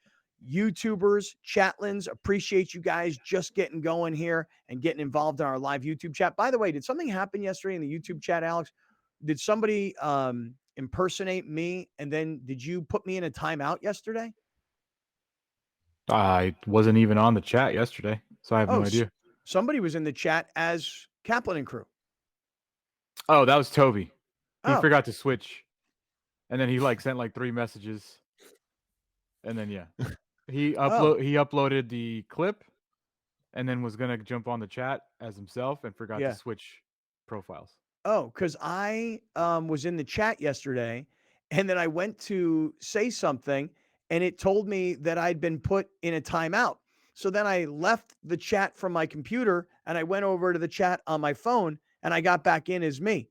YouTubers, chatlins, appreciate you guys just getting going here and getting involved in our live YouTube chat. By the way, did something happen yesterday in the YouTube chat, Alex? Did somebody impersonate me, and then did you put me in a timeout yesterday? I wasn't even on the chat yesterday, so I have no idea. Somebody was in the chat as Kaplan and Crew. Oh, that was Toby. He forgot to switch. And then he sent 3 messages. And then he uploaded the clip and then was gonna jump on the chat as himself and forgot to switch profiles. Oh, because I was in the chat yesterday, and then I went to say something and it told me that I'd been put in a timeout. So then I left the chat from my computer and I went over to the chat on my phone and I got back in as me.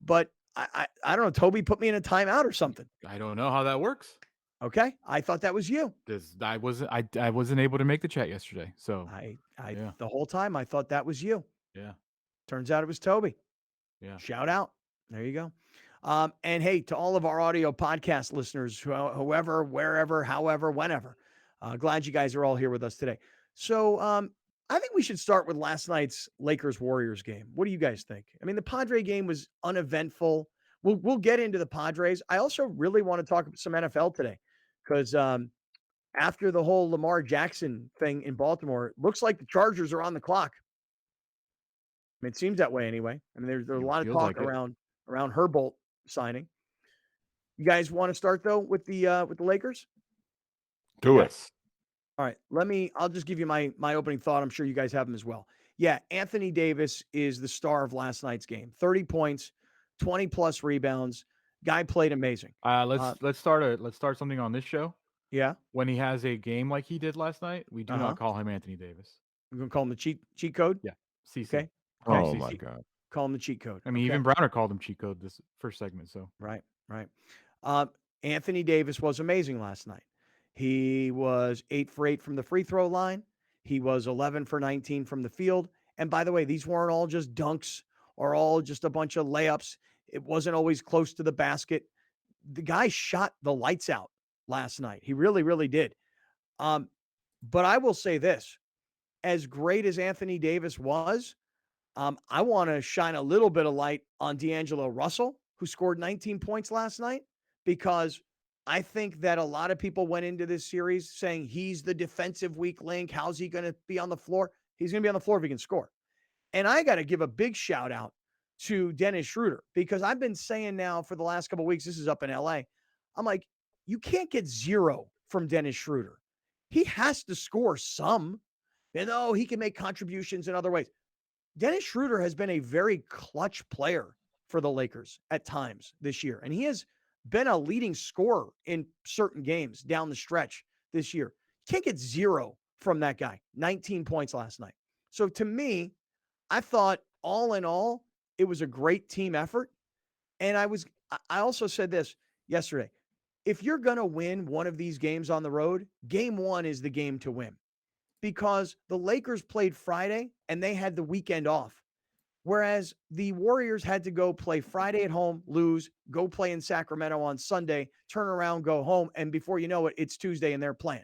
but I don't know. Toby put me in a timeout or something. I don't know how that works. Okay, I thought that was you. I wasn't able to make the chat yesterday, so the whole time I thought that was you. Yeah. Turns out it was Toby. Yeah. Shout out. There you go. And hey, to all of our audio podcast listeners, whoever, wherever, however, whenever, glad you guys are all here with us today. So I think we should start with last night's Lakers-Warriors game. What do you guys think? I mean, the Padre game was uneventful. We'll get into the Padres. I also really want to talk some NFL today because after the whole Lamar Jackson thing in Baltimore, it looks like the Chargers are on the clock. I mean, it seems that way anyway. I mean, there's a lot of talk around Herbolt signing. You guys want to start though with the Lakers? Do it. All right. I'll just give you my opening thought. I'm sure you guys have them as well. Yeah, Anthony Davis is the star of last night's game. 30 points, 20 plus rebounds. Guy played amazing. Let's start something on this show. Yeah. When he has a game like he did last night, we do not call him Anthony Davis. We're gonna call him the cheat code? Yeah. CC. Okay. Oh my God. Call him the cheat code. I mean, even Browner called him cheat code this first segment. So right. Anthony Davis was amazing last night. He was 8 for 8 from the free throw line. He was 11 for 19 from the field. And by the way, these weren't all just dunks or all just a bunch of layups. It wasn't always close to the basket. The guy shot the lights out last night. He really, really did. But I will say this, as great as Anthony Davis was, I want to shine a little bit of light on D'Angelo Russell, who scored 19 points last night, because I think that a lot of people went into this series saying he's the defensive weak link. How's he going to be on the floor? He's going to be on the floor if he can score. And I got to give a big shout out to Dennis Schroeder, because I've been saying now for the last couple of weeks, this is up in LA. I'm like, you can't get 0 from Dennis Schroeder. He has to score some. He can make contributions in other ways. Dennis Schroeder has been a very clutch player for the Lakers at times this year, and he has been a leading scorer in certain games down the stretch this year. Can't get 0 from that guy. 19 points last night. So to me, I thought all in all, it was a great team effort. And I also said this yesterday. If you're going to win one of these games on the road, game 1 is the game to win, because the Lakers played Friday and they had the weekend off. Whereas the Warriors had to go play Friday at home, lose, go play in Sacramento on Sunday, turn around, go home. And before you know it, it's Tuesday and they're playing.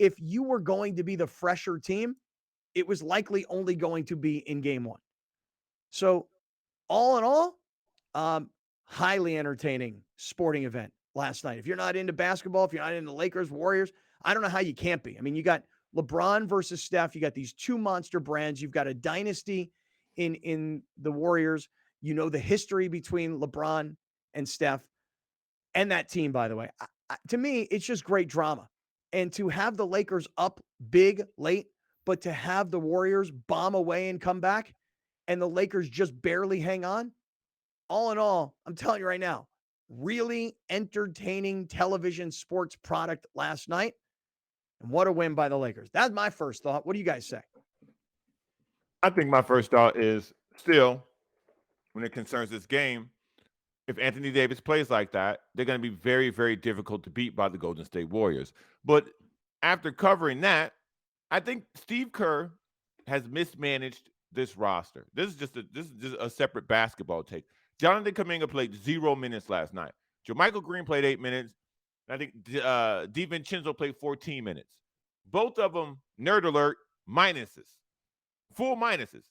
If you were going to be the fresher team, it was likely only going to be in game 1. So all in all, highly entertaining sporting event last night. If you're not into basketball, if you're not into Lakers, Warriors, I don't know how you can't be. I mean, you got LeBron versus Steph. You got these two monster brands. You've got a dynasty in the Warriors. You know the history between LeBron and Steph and that team, by the way. To me, it's just great drama. And to have the Lakers up big late, but to have the Warriors bomb away and come back, and the Lakers just barely hang on, all in all, I'm telling you right now, really entertaining television sports product last night. And what a win by the Lakers. That's my first thought. What do you guys say? I think my first thought is still, when it concerns this game, if Anthony Davis plays like that, they're going to be very, very difficult to beat by the Golden State Warriors. But after covering that, I think Steve Kerr has mismanaged this roster. This is just a separate basketball take. Jonathan Kuminga played 0 minutes last night. JaMychal Green played 8 minutes. I think DiVincenzo played 14 minutes. Both of them, nerd alert, minuses. Full minuses.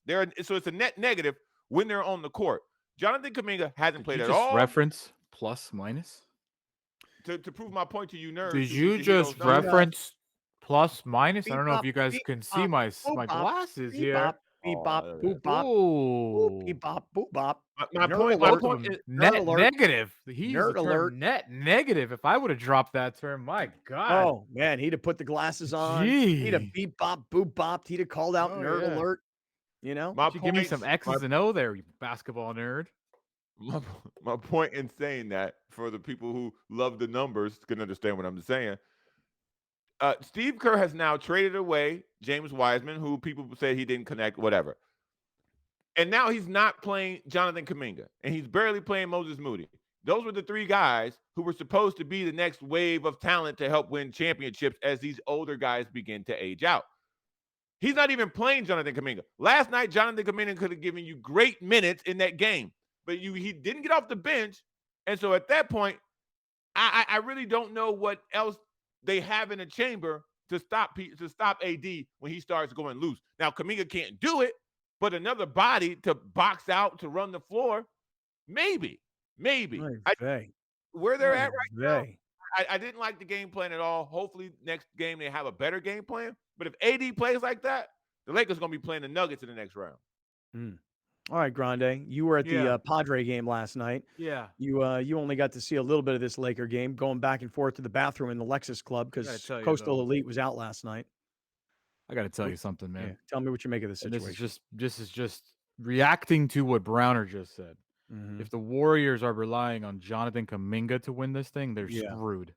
So it's a net negative when they're on the court. Jonathan Kuminga hasn't played at all. Reference plus minus? To prove my point to you, nerds. Did you just reference plus minus? I don't know if you guys can see my glasses here. Beep bop, boop bop. Ooh, beep bop, boop bop. My point is net negative. He's nerd alert. Net negative. If I would have dropped that term, my God. Oh man, he'd have put the glasses on. He'd have beep bop, boop bopped. He'd have called out nerd alert. You know, give me some X's and O there, you basketball nerd. My point in saying that, for the people who love the numbers can understand what I'm saying. Steve Kerr has now traded away James Wiseman, who people say he didn't connect, whatever. And now he's not playing Jonathan Kuminga, and he's barely playing Moses Moody. Those were the three guys who were supposed to be the next wave of talent to help win championships as these older guys begin to age out. He's not even playing Jonathan Kuminga. Last night, Jonathan Kuminga could have given you great minutes in that game, but he didn't get off the bench. And so at that point, I really don't know what else they have in the chamber to stop AD when he starts going loose. Now, Kuminga can't do it, but another body to box out, to run the floor, maybe. Where they're at right now, I didn't like the game plan at all. Hopefully next game they have a better game plan. But if AD plays like that, the Lakers are going to be playing the Nuggets in the next round. All right, Grande, you were at the Padre game last night. Yeah. You only got to see a little bit of this Laker game, going back and forth to the bathroom in the Lexus Club because Coastal Elite was out last night. I got to tell you something, man. Yeah. Tell me what you make of this situation. This is just reacting to what Browner just said. If the Warriors are relying on Jonathan Kuminga to win this thing, they're screwed.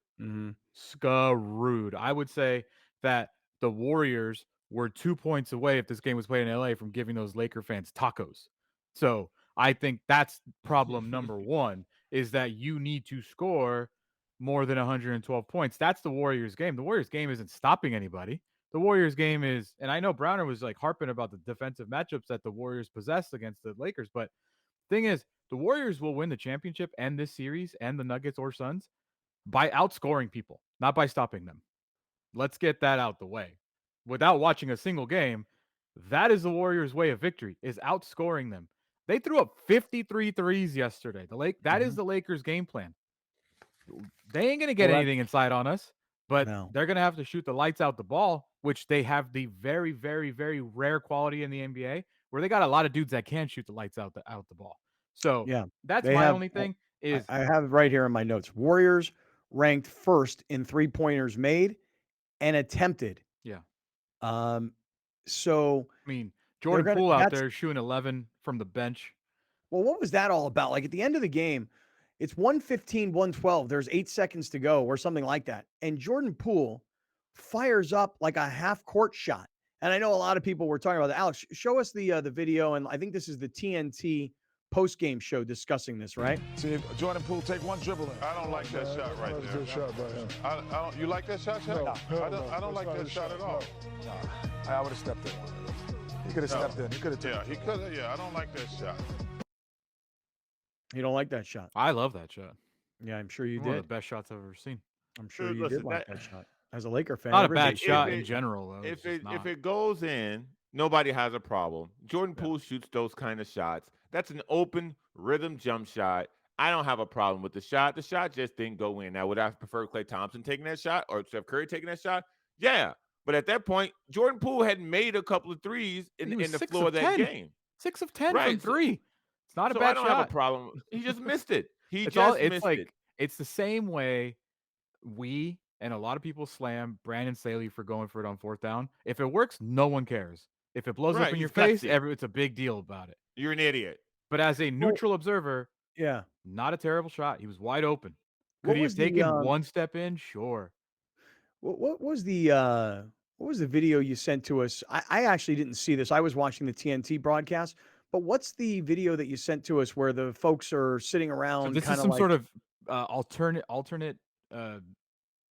Screwed. I would say that the Warriors were 2 points away if this game was played in LA from giving those Laker fans tacos. So I think that's problem number one, is that you need to score more than 112 points. That's the Warriors game. The Warriors game isn't stopping anybody. The Warriors game is, and I know Browner was like harping about the defensive matchups that the Warriors possess against the Lakers, but thing is, the Warriors will win the championship and this series and the Nuggets or Suns by outscoring people, not by stopping them. Let's get that out the way. Without watching a single game, that is the Warriors' way of victory, is outscoring them. They threw up 53 threes yesterday. That is the Lakers' game plan. They ain't going to get anything inside on us, but they're going to have to shoot the lights out the ball, which they have the very, very, very rare quality in the NBA where they got a lot of dudes that can shoot the lights out the ball. So that's my only thing is I have it right here in my notes. Warriors ranked first in 3-pointers made and attempted. Yeah. So I mean, Jordan Poole out there shooting 11 from the bench. Well, what was that all about? Like at the end of the game, it's 115, 112. There's 8 seconds to go or something like that. And Jordan Poole fires up like a half-court shot. And I know a lot of people were talking about that. Alex, show us the video, and I think this is the TNT post-game show discussing this, right? See if Jordan Poole take one dribble in. I don't like that shot right there. Good shot by him. I don't, you like that shot, Shaq? No, I don't like that shot at all. No, I would have stepped in. He could have stepped in. He could have. Yeah, he could have. Yeah, I don't like that shot. You don't like that shot? I love that shot. Yeah, I'm sure you did. One of the best shots I've ever seen. I'm sure you did like that shot. As a Laker fan, not a bad shot in general, though. If it goes in, nobody has a problem. Jordan Poole shoots those kind of shots. That's an open rhythm jump shot. I don't have a problem with the shot. The shot just didn't go in. Now, would I prefer Klay Thompson taking that shot or Steph Curry taking that shot? Yeah. But at that point, Jordan Poole had made a couple of threes in the floor of that game. 6 of 10 from three. It's not a bad shot. I don't have a problem. He just missed it. Missed it. It's the same way we and a lot of people slam Brandon Staley for going for it on 4th down. If it works, no one cares. If it blows up in your face, it's a big deal about it. You're an idiot. But as a neutral observer, not a terrible shot. He was wide open. Could he have taken one step in? Sure. What was the video you sent to us? I actually didn't see this. I was watching the TNT broadcast. But what's the video that you sent to us where the folks are sitting around? So this is some sort of alternate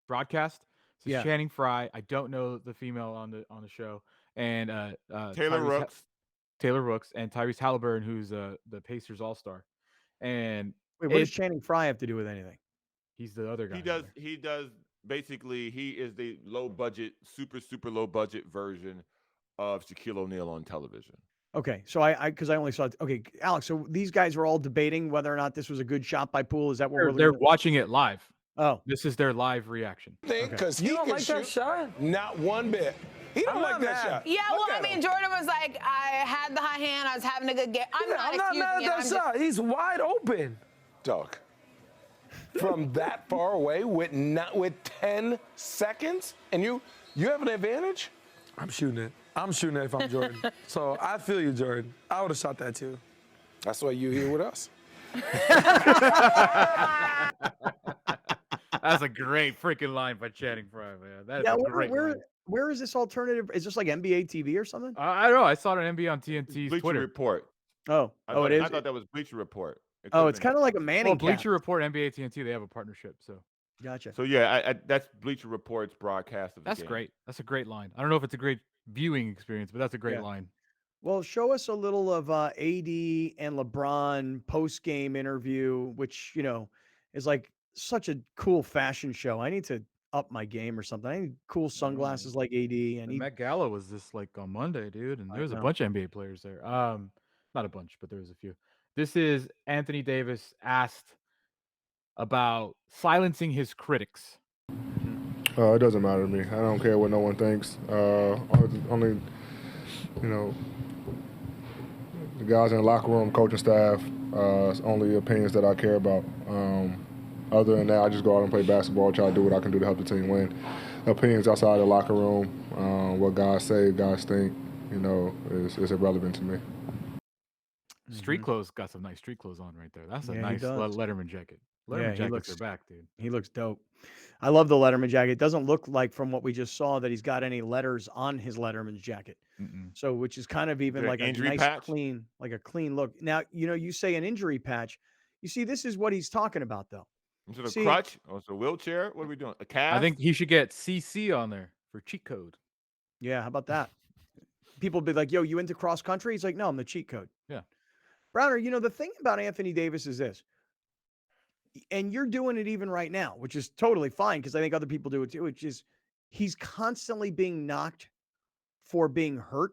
broadcast. It's Channing Frye. I don't know the female on the show, and Taylor Rooks and Tyrese Halliburton, who's the Pacers All-Star. And wait, what does Channing Frye have to do with anything? He's the other guy. He does. Basically, he is the low budget, super low budget version of Shaquille O'Neal on television. Okay, so because I only saw it. Okay, Alex, so these guys are all debating whether or not this was a good shot by Poole. Is that what they're watching it live? Oh, this is their live reaction. Because you don't like that shot? Not one bit. He don't like that shot. Yeah, well, I mean, Jordan was like, I had the high hand. I was having a good game. I'm not mad at that shot. He's wide open. Dog. From that far away with 10 seconds, and you have an advantage? I'm shooting it if I'm Jordan. So I feel you, Jordan. I would have shot that too. That's why you're here with us. That's a great freaking line by Channing Frye, man. That is a great line. Where is this alternative? Is this like NBA TV or something? I don't know. I saw it on NBA on TNT's Bleacher Twitter. Report. Oh, it is. I thought that was Bleacher Report. It's kind of like a Manning Bleacher cast. Report, NBA TNT, they have a partnership. So Gotcha. So yeah, that's Bleacher Report's broadcast of the game. That's great. That's a great line. I don't know if it's a great viewing experience, but that's a great Yeah. line. Well, show us a little of AD and LeBron post-game interview, which, is like such a cool fashion show. I need to up my game or something. I need cool sunglasses like AD. The Met Gala was this like on Monday, dude, and there was a bunch of NBA players there. Not a bunch, but there was a few. This is Anthony Davis asked about silencing his critics. It doesn't matter to me. I don't care what no one thinks. Only, the guys in the locker room, coaching staff, it's only opinions that I care about. Other than that, I just go out and play basketball, try to do what I can do to help the team win. Opinions outside the locker room, what guys say, guys think, is irrelevant to me. Street clothes, got some nice street clothes on right there. That's a nice Letterman jacket. Letterman jackets are back, dude. He looks dope. I love the Letterman jacket. It doesn't look like, from what we just saw, that he's got any letters on his Letterman's jacket. So, which is kind of even like a nice, clean look. Now, you say an injury patch. You see, this is what he's talking about, though. Is it a crutch? Or is it a wheelchair? What are we doing? A cast? I think he should get CC on there for cheat code. Yeah, how about that? People be like, yo, you into cross country? He's like, no, I'm the cheat code. Yeah. Browner, the thing about Anthony Davis is this, and you're doing it even right now, which is totally fine because I think other people do it too, which is he's constantly being knocked for being hurt.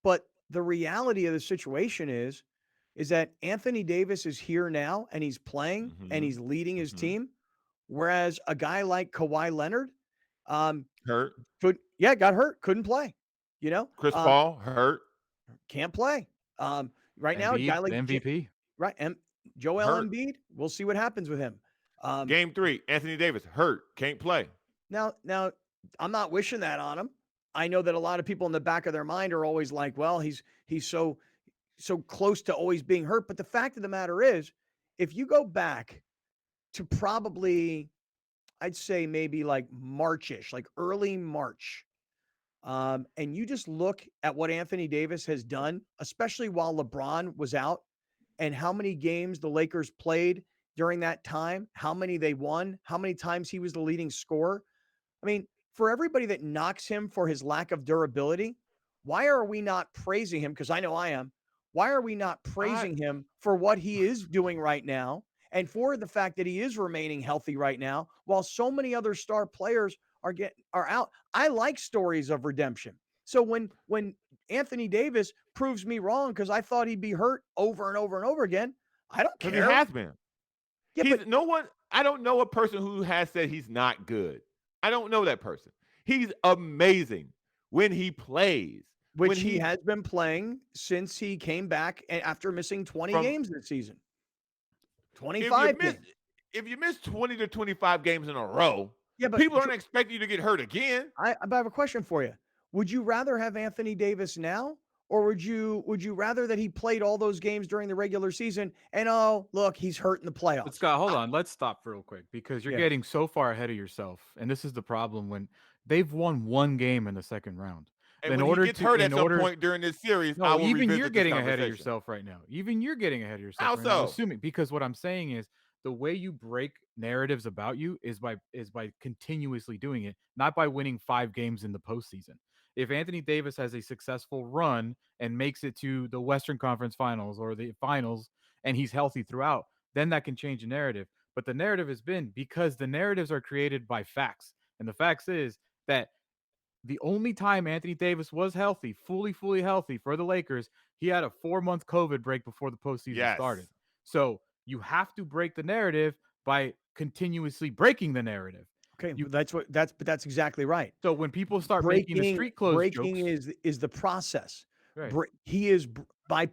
But the reality of the situation is that Anthony Davis is here now and he's playing and he's leading his team, whereas a guy like Kawhi Leonard hurt. Got hurt, couldn't play. Chris Paul hurt, can't play. Right now, a guy like MVP, right? Joel Embiid, we'll see what happens with him. Game 3, Anthony Davis hurt, can't play. Now, I'm not wishing that on him. I know that a lot of people in the back of their mind are always like, well, he's so close to always being hurt. But the fact of the matter is, if you go back to probably, I'd say maybe like March-ish, like early March, and you just look at what Anthony Davis has done, especially while LeBron was out, and how many games the Lakers played during that time, how many they won, how many times he was the leading scorer. I mean, for everybody that knocks him for his lack of durability, why are we not praising him? Because I know I am. Why are we not praising him for what he is doing right now and for the fact that he is remaining healthy right now while so many other star players are out? I like stories of redemption. So when Anthony Davis proves me wrong because I thought he'd be hurt over and over and over again, I don't care. He has been. Yeah, I don't know a person who has said he's not good. I don't know that person. He's amazing when he plays. Which he has been playing since he came back after missing 20 games this season. 25 games. If you miss 20 to 25 games in a row, but people aren't expecting you to get hurt again. I have a question for you. Would you rather have Anthony Davis now, or would you rather that he played all those games during the regular season and, oh, look, he's hurt in the playoffs? But Scott, hold on. Let's stop real quick because you're getting so far ahead of yourself. And this is the problem when they've won one game in the second round. And when he gets hurt at some point during this series, I will even revisit you're this getting ahead of conversation. yourself right now. Even you're getting ahead of yourself. How right now, so? assuming, because what I'm saying is the way you break narratives about you is by continuously doing it, not by winning 5 games in the postseason. If Anthony Davis has a successful run and makes it to the Western Conference Finals or the finals and he's healthy throughout, then that can change the narrative. But the narrative has been because the narratives are created by facts. And the facts is that the only time Anthony Davis was healthy, fully healthy for the Lakers, he had a 4-month COVID break before the postseason started. So you have to break the narrative by continuously breaking the narrative. Okay, that's exactly right. So when people start making the street clothes jokes, is the process. Right. He is by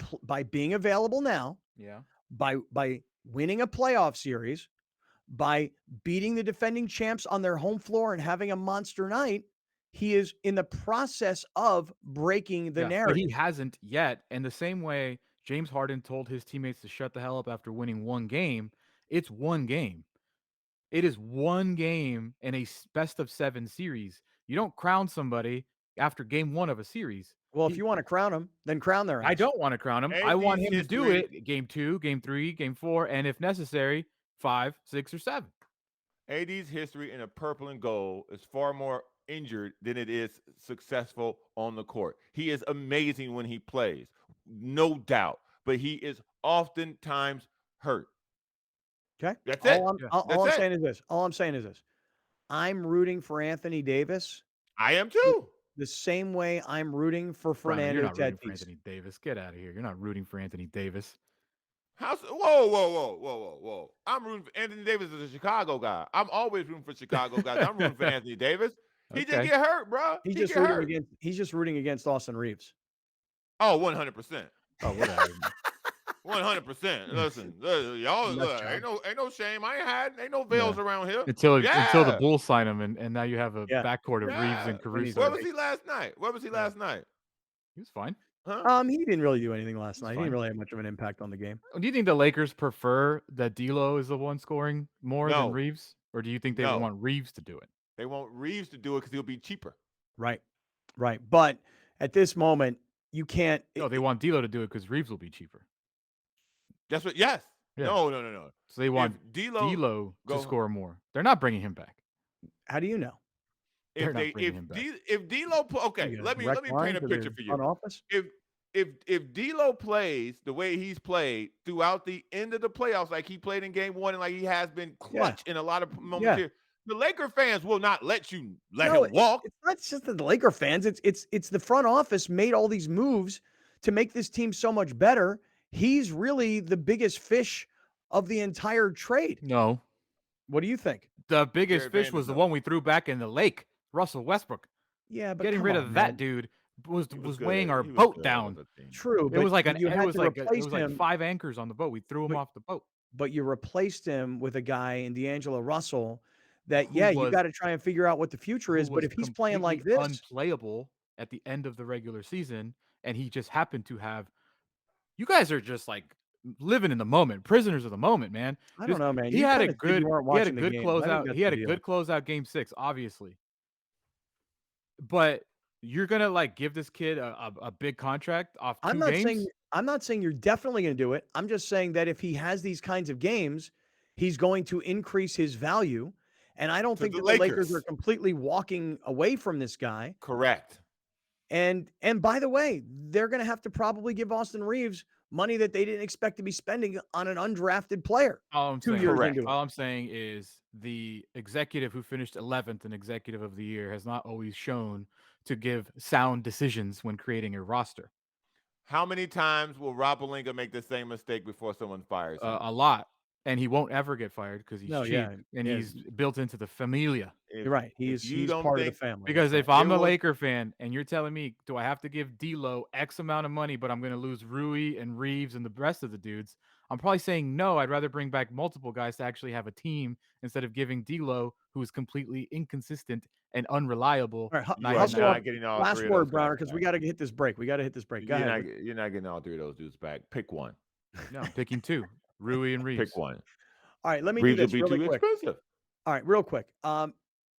being available now. Yeah. By winning a playoff series, by beating the defending champs on their home floor and having a monster night, he is in the process of breaking the narrative. But he hasn't yet. And the same way James Harden told his teammates to shut the hell up after winning one game, it's one game. It is one game in a best of 7 series. You don't crown somebody after game 1 of a series. Well, if you want to crown him, then crown their ass. I don't want to crown him. I want him to do it game 2, game 3, game 4, and if necessary, 5, 6, or 7. AD's history in a purple and gold is far more injured than it is successful on the court. He is amazing when he plays, no doubt, but he is oftentimes hurt. Okay. That's it. All I'm saying is this. I'm rooting for Anthony Davis. I am too. The same way I'm rooting for Fernando You're not rooting for Tatis. Anthony Davis. Get out of here. You're not rooting for Anthony Davis. Whoa. I'm rooting for Anthony Davis as a Chicago guy. I'm always rooting for Chicago guys. I'm rooting for Anthony Davis. He just get hurt, bro. He's just rooting against Austin Reeves. Oh, 100%. Oh, whatever. 100%. Listen, y'all, look, ain't no shame. Ain't no veils around here. Until the Bulls sign him, and now you have a backcourt of Reeves and Caruso. Where was he last night? He was fine. Huh? He didn't really do anything last night. He didn't really have much of an impact on the game. Do you think the Lakers prefer that D'Lo is the one scoring more than Reeves, or do you think they want Reeves to do it? They want Reeves to do it because he'll be cheaper. Right. But at this moment, you can't. No, they want D'Lo to do it because Reeves will be cheaper. That's what. Yes. Yeah. No. So they want D'Lo to score more. They're not bringing him back. How do you know? If D'Lo, okay, let me paint a picture for you. If D'Lo plays the way he's played throughout the end of the playoffs, like he played in game 1 and like he has been clutch in a lot of moments here, the Laker fans will not let him walk. It's not just the Laker fans. It's the front office made all these moves to make this team so much better. He's really the biggest fish of the entire trade. No. What do you think? The biggest fish was the one we threw back in the lake, Russell Westbrook. Yeah, but getting rid of that dude was weighing our boat down. True. It was like you had to replace like 5 anchors on the boat. We threw him off the boat. But you replaced him with a guy in D'Angelo Russell that, you got to try and figure out what the future is. But if he's playing like this, unplayable at the end of the regular season, and he just happened to have, you guys are just like living in the moment, prisoners of the moment, man. I don't know, man. He had a good closeout. He had a good closeout game 6, obviously. But you're gonna like give this kid a big contract off 2 games? I'm not saying you're definitely gonna do it. I'm just saying that if he has these kinds of games, he's going to increase his value. And I don't think that the Lakers are completely walking away from this guy. Correct. And by the way, they're gonna have to probably give Austin Reeves money that they didn't expect to be spending on an undrafted player. All I'm saying is the executive who finished 11th in executive of the year has not always shown to give sound decisions when creating a roster. How many times will Rob Pelinka make the same mistake before someone fires him? A lot. And he won't ever get fired because he's cheap and he's built into the familia. You're right. He's part of the family. Because if I'm a Laker fan and you're telling me, do I have to give D'Lo X amount of money, but I'm going to lose Rui and Reeves and the rest of the dudes, I'm probably saying no. I'd rather bring back multiple guys to actually have a team instead of giving D'Lo, who is completely inconsistent and unreliable. All right, last word, Browner, because we got to hit this break. Go ahead. You're not getting all 3 of those dudes back. Pick one. No, I'm picking 2. Rui and Reeves. Pick one. All right, let me Reeves do this will be really too quick. expensive. All right, real quick.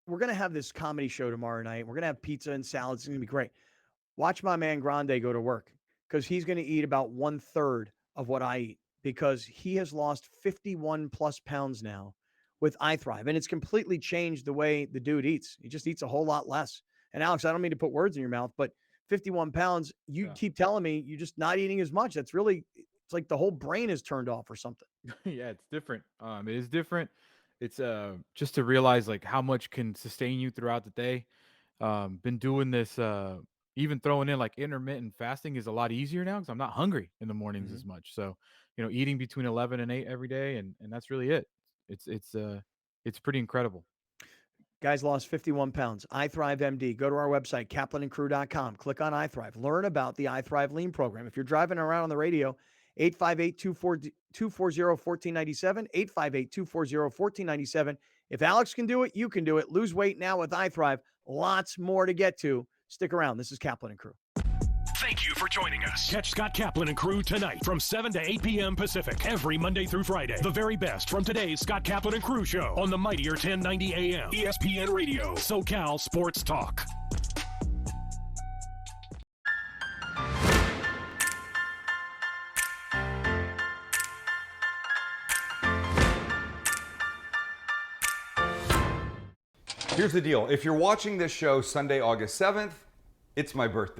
We're going to have this comedy show tomorrow night. We're going to have pizza and salads. It's going to be great. Watch my man Grande go to work because he's going to eat about 1/3 of what I eat because he has lost 51 plus pounds now with iThrive. And it's completely changed the way the dude eats. He just eats a whole lot less. And Alex, I don't mean to put words in your mouth, but 51 pounds, you keep telling me you're just not eating as much. That's really, it's like the whole brain is turned off or something. Yeah, it's different. It is different. It's just to realize like how much can sustain you throughout the day. Been doing this, even throwing in like intermittent fasting is a lot easier now because I'm not hungry in the mornings as much. So, eating between 11 and 8 every day, and that's really it. It's pretty incredible. Guys lost 51 pounds. iThrive MD. Go to our website, kaplanandcrew.com. Click on iThrive. Learn about the iThrive Lean program. If you're driving around on the radio, 858-240-1497, 858-240-1497. If Alex can do it, you can do it. Lose weight now with iThrive. Lots more to get to. Stick around. This is Kaplan and Crew. Thank you for joining us. Catch Scott Kaplan and Crew tonight from 7 to 8 p.m. Pacific every Monday through Friday. The very best from today's Scott Kaplan and Crew show on the mightier 1090 AM ESPN Radio, SoCal Sports Talk. here's the deal. If you're watching this show Sunday, August 7th, it's my birthday.